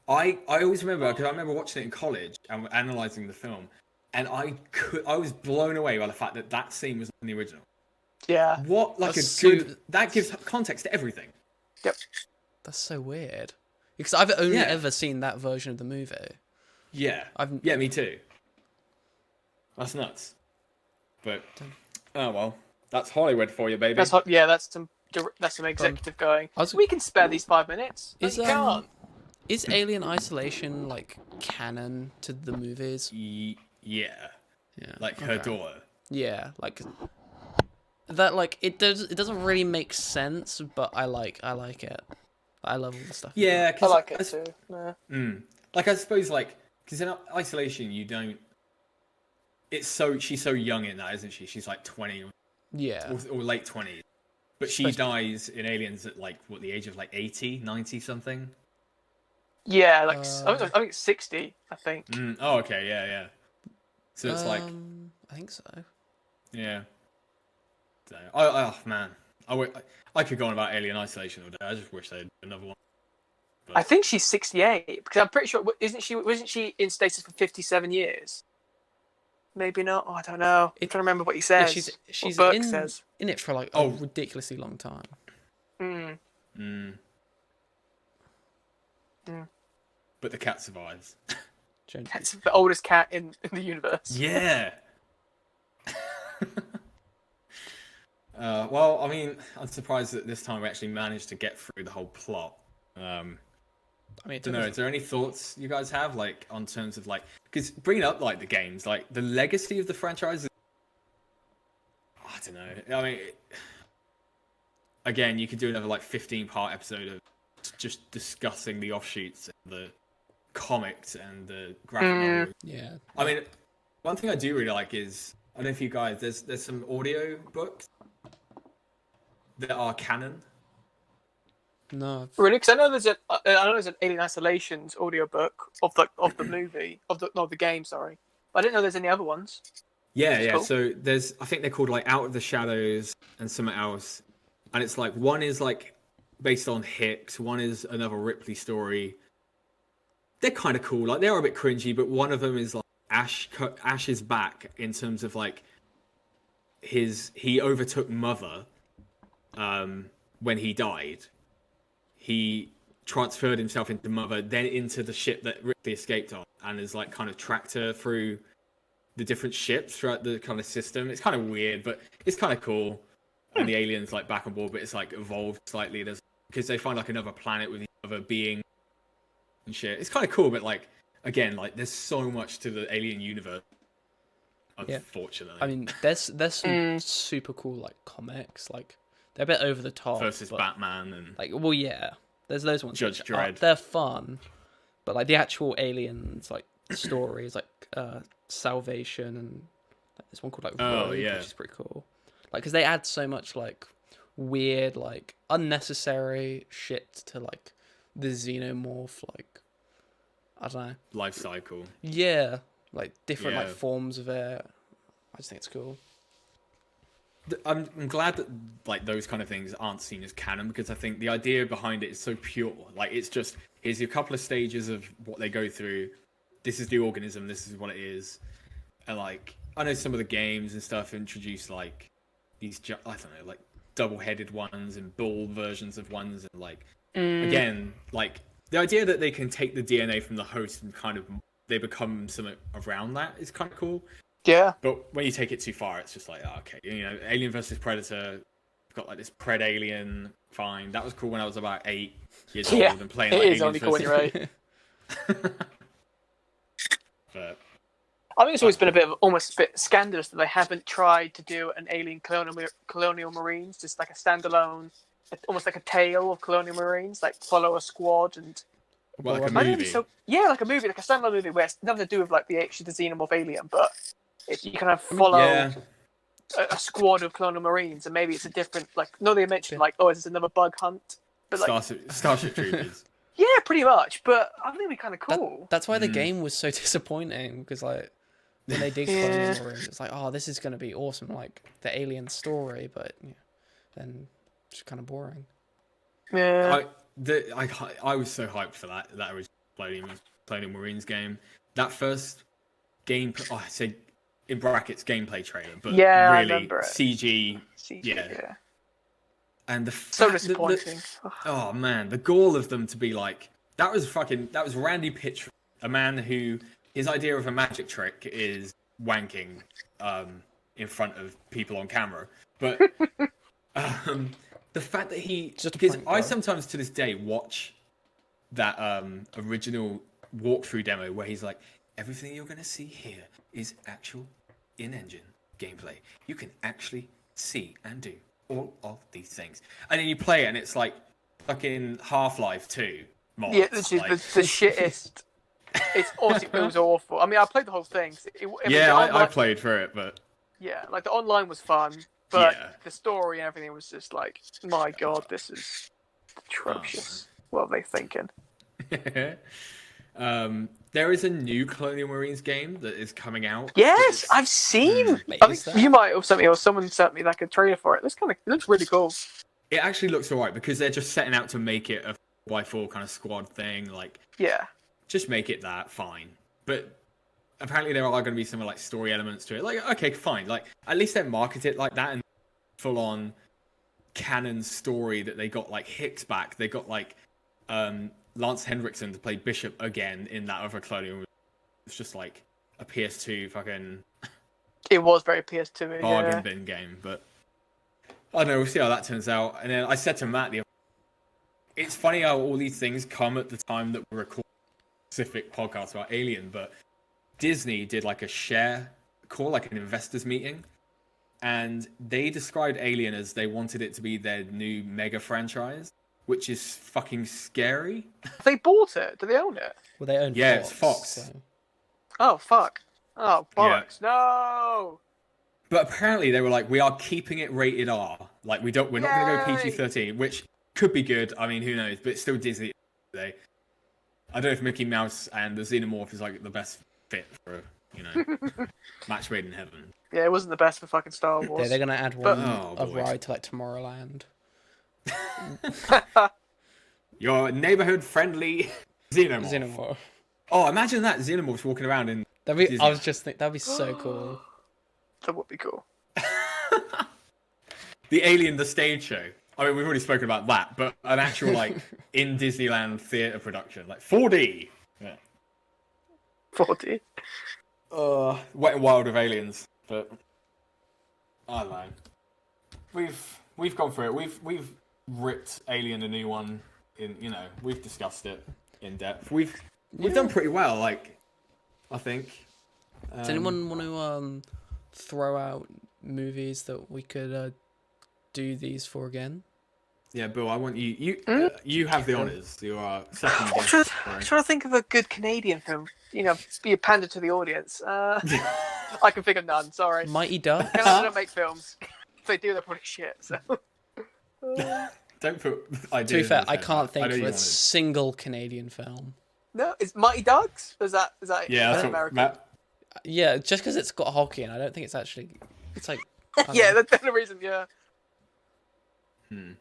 I always remember because I remember watching it in college and analyzing the film, and I was blown away by the fact that that scene was in the original. Yeah. What like That's that gives context to everything. Yep. That's so weird. Because I've only ever seen that version of the movie. Yeah. Yeah, me too. That's nuts. But oh well, that's Hollywood for you, baby. That's some executive going. We can spare these 5 minutes. No, you can't. Is Alien Isolation like canon to the movies? Yeah. Like okay. her daughter. Yeah, like that. Like it doesn't really make sense, but I like it. I love all the stuff. Yeah, I like it too. Yeah. Like I suppose, like because in Isolation you don't. She's so young in that, isn't she? She's like 20 or late 20s. But she dies in Aliens at like what, the age of like 80, 90 something. Yeah, like I think 60. I think. Oh, okay, yeah. So it's like I think so. Yeah. So, oh man, I could go on about Alien Isolation all day. I just wish they'd do another one. But... I think she's 68 because I'm pretty sure wasn't she in stasis for 57 years? Maybe not. Oh, I don't know. I'm trying to remember what he says. Yeah, she's in it for like a ridiculously long time. But the cat survives. It's the oldest cat in the universe. Yeah. Well, I mean, I'm surprised that this time we actually managed to get through the whole plot. I don't know. Is there any thoughts you guys have, like, on terms of like, because bringing up like the games, like the legacy of the franchise? I don't know. I mean, again, you could do another like 15-part episode of just discussing the offshoots and the comics and the graphic novels. Yeah. I mean, one thing I do really like is, I don't know if you guys, there's some audio books that are canon. No. Really? Because I know there's an Alien Isolation's audiobook of the movie of the game. Sorry, but I didn't know there's any other ones. Yeah. Cool. So I think they're called like Out of the Shadows and something else, and it's like one is like based on Hicks, one is another Ripley story. They're kind of cool. Like they are a bit cringy, but one of them is like Ash is back in terms of like he overtook Mother when he died. He transferred himself into Mother, then into the ship that Ripley escaped on, and has like kind of tracked her through the different ships throughout the kind of system. It's kind of weird, but it's kind of cool. And the aliens like back on board, but it's like evolved slightly. Because they find like another planet with another being and shit. It's kind of cool, but like again, like there's so much to the Alien universe. Unfortunately, I mean, there's some super cool like comics, like they're a bit over the top. Versus Batman and like, well, yeah, there's those ones. Judge Dredd. They're fun, but like the actual aliens like stories, like Salvation and like, this one called like Rogue, which is pretty cool. Like, because they add so much like weird, like unnecessary shit to like the xenomorph, like I don't know, life cycle. Yeah, like different like forms of it. I just think it's cool. I'm glad that like those kind of things aren't seen as canon, because I think the idea behind it is so pure. Like it's just, here's a couple of stages of what they go through. This is the organism. This is what it is. And like I know some of the games and stuff introduce like these I don't know, like double-headed ones and bull versions of ones, and like again, like the idea that they can take the DNA from the host and kind of they become something around that is kind of cool. Yeah. But when you take it too far, it's just like, oh, okay, you know, Alien versus Predator, you've got like this Pred Alien, fine. That was cool when I was about 8 years old and playing like Aliens only cool when you're 8. But I think it's always been almost a bit scandalous that they haven't tried to do an Alien Colonial Marines, just like a standalone almost like a tale of colonial marines, like follow a squad and. Well, like a I don't know, movie. like a movie, like a standalone movie where it's nothing to do with like the xenomorph alien, but you kind of follow a squad of colonial marines, and maybe it's a different like. No, they mentioned like, oh, is this another bug hunt? But like Starship Troopers. Yeah, pretty much. But I think it'd be kind of cool. That's why the game was so disappointing, because like when they did colonial marines, it's like, oh, this is gonna be awesome, like the alien story, but then it's kind of boring. Yeah. I was so hyped for that original Colonial Marines game. That first game, I say in brackets gameplay trailer, but really I remember it. CG. Yeah. And so disappointing. Oh man, the gall of them to be like that was Randy Pitchford, a man who his idea of a magic trick is wanking in front of people on camera, but. The fact that because I sometimes to this day watch that original walkthrough demo where he's like, everything you're going to see here is actual in-engine gameplay. You can actually see and do all of these things. And then you play it and it's like fucking Half-Life 2 mods. Yeah, this is the shittest. It was awful. I mean, I played the whole thing. I played through it, but... Yeah, like the online was fun. But the story and everything was just like, my god, this is atrocious. What are they thinking? There is a new Colonial Marines game that is coming out. Yes, I've seen. I think you might have sent me, or someone sent me like a trailer for it. It looks really cool. It actually looks alright because they're just setting out to make it a 4x4 kind of squad thing. Like, just make it that fine. But apparently there are going to be some like story elements to it. Like, okay, fine. Like, at least they market it like that and full on canon story that they got like Hicks back. They got like Lance Henriksen to play Bishop again in that other Colonial. It's just like a PS2 fucking. It was very PS2 bargain bin game, but I don't know. We'll see how that turns out. And then I said to Matt, it's funny how all these things come at the time that we record specific podcasts about Alien, but Disney did like a share call, like an investors meeting, and they described Alien as they wanted it to be their new mega franchise, which is fucking scary. They bought it. Do they own it? Well, they own Fox. It's Fox. So. Oh, fuck. Oh, bollocks. Yeah. No! But apparently they were like, we are keeping it rated R. Like, we're not going to go PG-13, which could be good. I mean, who knows? But it's still Disney today. I don't know if Mickey Mouse and the Xenomorph is like the best fit for, match made in heaven. Yeah, it wasn't the best for fucking Star Wars. Yeah, they're going to add one of ride to like Tomorrowland. Your neighborhood-friendly Xenomorph. Oh, imagine that Xenomorph's walking around in. I was just thinking that'd be so cool. That would be cool. The Alien, the stage show. I mean, we've already spoken about that, but an actual like in Disneyland theater production, like 4D. Yeah. 4D. Wet and Wild of Aliens, but I don't know. We've gone through it. We've ripped Alien a new one in. We've discussed it in depth. We've done pretty well. Like, I think. Does anyone want to throw out movies that we could do these for again? Yeah, Bill, I want you. You have the honours. You are second guest. I'm trying to think of a good Canadian film. Be a pander to the audience. I can think of none. Sorry. Mighty Ducks. Canada don't make films. If they do, they're pretty shit. So. Don't put ideas. To be fair, I can't think of a single Canadian film. No, it's Mighty Ducks. Is that? Yeah, that's American? Matt. Yeah, just because it's got hockey in, I don't think it's actually. It's like. Yeah, that's the reason. Yeah. Hmm.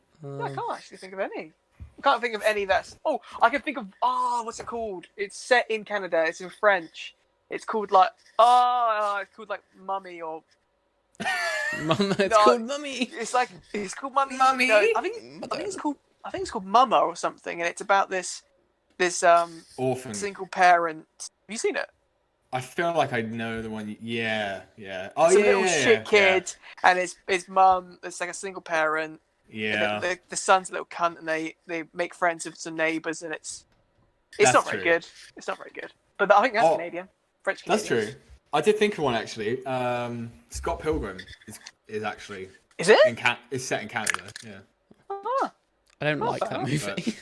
I can't actually think of any. I can't think of any that's. Oh, I can think of. Oh, what's it called? It's set in Canada. It's in French. It's called like. It's called like Mummy or. It's called Mummy. It's called Mummy. Mummy. No, I think it's called. I think it's called Mama or something, and it's about this orphan single parent. Have you seen it? I feel like I know the one. Yeah. Oh, it's a little shit kid, and his mum. It's like a single parent. Yeah. The son's a little cunt, and they make friends with some neighbours, and it's not very good. It's not very good. But I think that's Canadian, French Canadian. That's true. I did think of one actually. Scott Pilgrim is actually. Is it? It's set in Canada. Yeah. I don't Oh, like fair that enough. movie.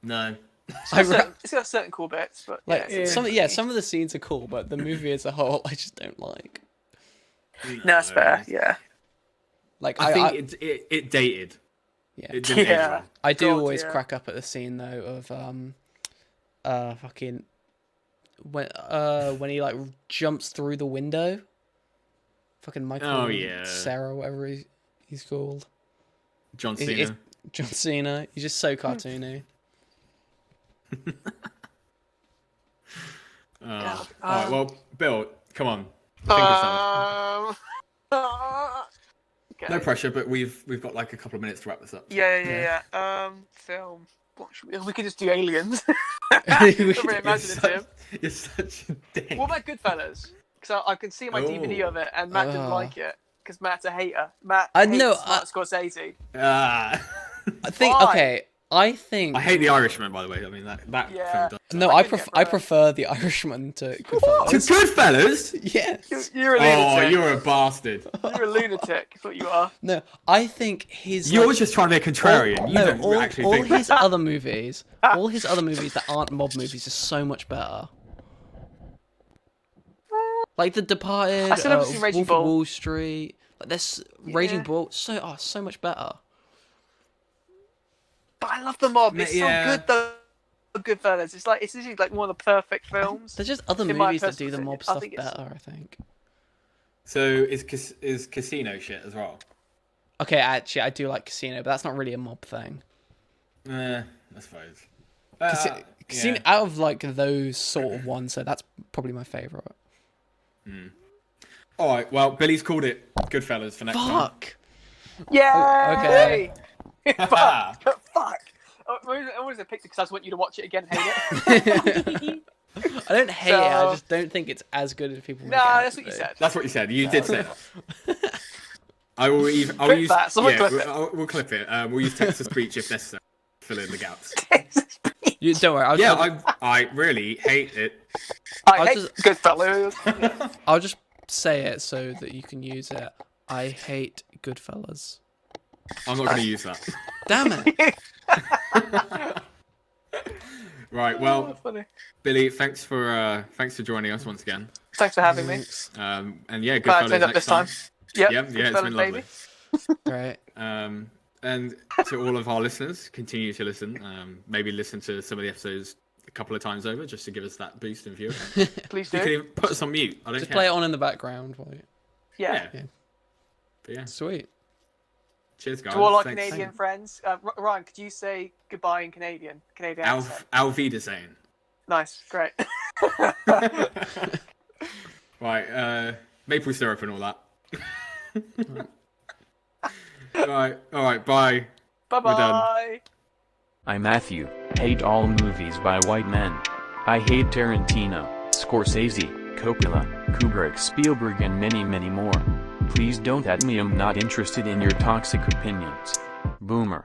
No. It's got certain cool bits, but Like yeah, some of the scenes are cool, but the movie as a whole, I just don't like. no, that's fair. Yeah. Like I think it dated. Yeah. It didn't age Yeah. well. I do God, always yeah. crack up at the scene though of fucking when he like jumps through the window. Fucking Michael Oh, yeah. Cera, whatever he's called. John Cena. It's John Cena. He's just so cartoony. All right, well, Bill, come on. Think of something. Okay. No pressure, but we've got like a couple of minutes to wrap this up. Yeah. Film. What should we could just do Aliens. We could- Very imaginative. You're such a dick. What about Goodfellas? Because I can see my DVD of it, and Matt didn't Oh. like it because Matt's a hater. Matt I hates know, Martin Scorsese. Ah. I think Why? okay. I think I hate The Irishman, by the way. I mean, that Yeah. film does. no. I I get prefer it, I bro. prefer The Irishman to To Goodfellas. Goodfellas? Yes. You're a Oh, lunatic. you're a bastard. You're a lunatic. Is what you are. No, I think his. You're like, just trying to be a contrarian. You don't all actually think his other movies, all his other movies that aren't mob movies are so much better. Like The Departed, I still haven't seen Raging Wolf Bull. of Wall Street. Like this Raging Bull, so much better. But I love the mob. It's Yeah. so good though. Goodfellas. It's literally like one of the perfect films. There's just other In my movies that do personal the mob opinion, I stuff think it's- better. I think. So is Casino shit as well? Okay, actually, I do like Casino, but that's not really a mob thing. I suppose. Casino, yeah. out of like those sort of ones, so that's probably my favorite. All right. Well, Billy's called it Goodfellas for next time. Fuck. Yeah. Okay. Fuck. Fuck. I always picked it because I just want you to watch it again and hate it. I don't hate it. I So- just don't think it's as good as people. No, make it out that's to what you be. said. That's what you said. You did say that. I will even. I'll Clip use. that, someone clip it. We'll clip it. We'll use text to speech if necessary. Fill in the gaps. You don't worry. I really hate it. I I'll hate just- Goodfellas. I'll just say it so that you can use it. I hate Goodfellas. I'm not going to use that. Damn it. Right. Well, That's funny. Billy, thanks for joining us once again. Thanks for having me. And yeah, Glad I Goodfellas turned up next this time. time. Yep. Yeah, it's Goodfellas, been lovely. Right. And to all of our listeners, continue to listen. Maybe listen to some of the episodes a couple of times over just to give us that boost in view. Please You can do. even put us on mute. I don't Just care. play it on in the background. While you... Yeah. Yeah. But yeah. Sweet. Cheers, guys. To all our Thanks. Canadian friends, Ryan, could you say goodbye in Canadian? Canadian accent. Auf Wiedersehen. Nice, great. Right, maple syrup and all that. All right, bye. Bye done. bye. I'm Matthew. Hate all movies by white men. I hate Tarantino, Scorsese, Coppola, Kubrick, Spielberg, and many, many more. Please don't at me. I'm not interested in your toxic opinions. Boomer.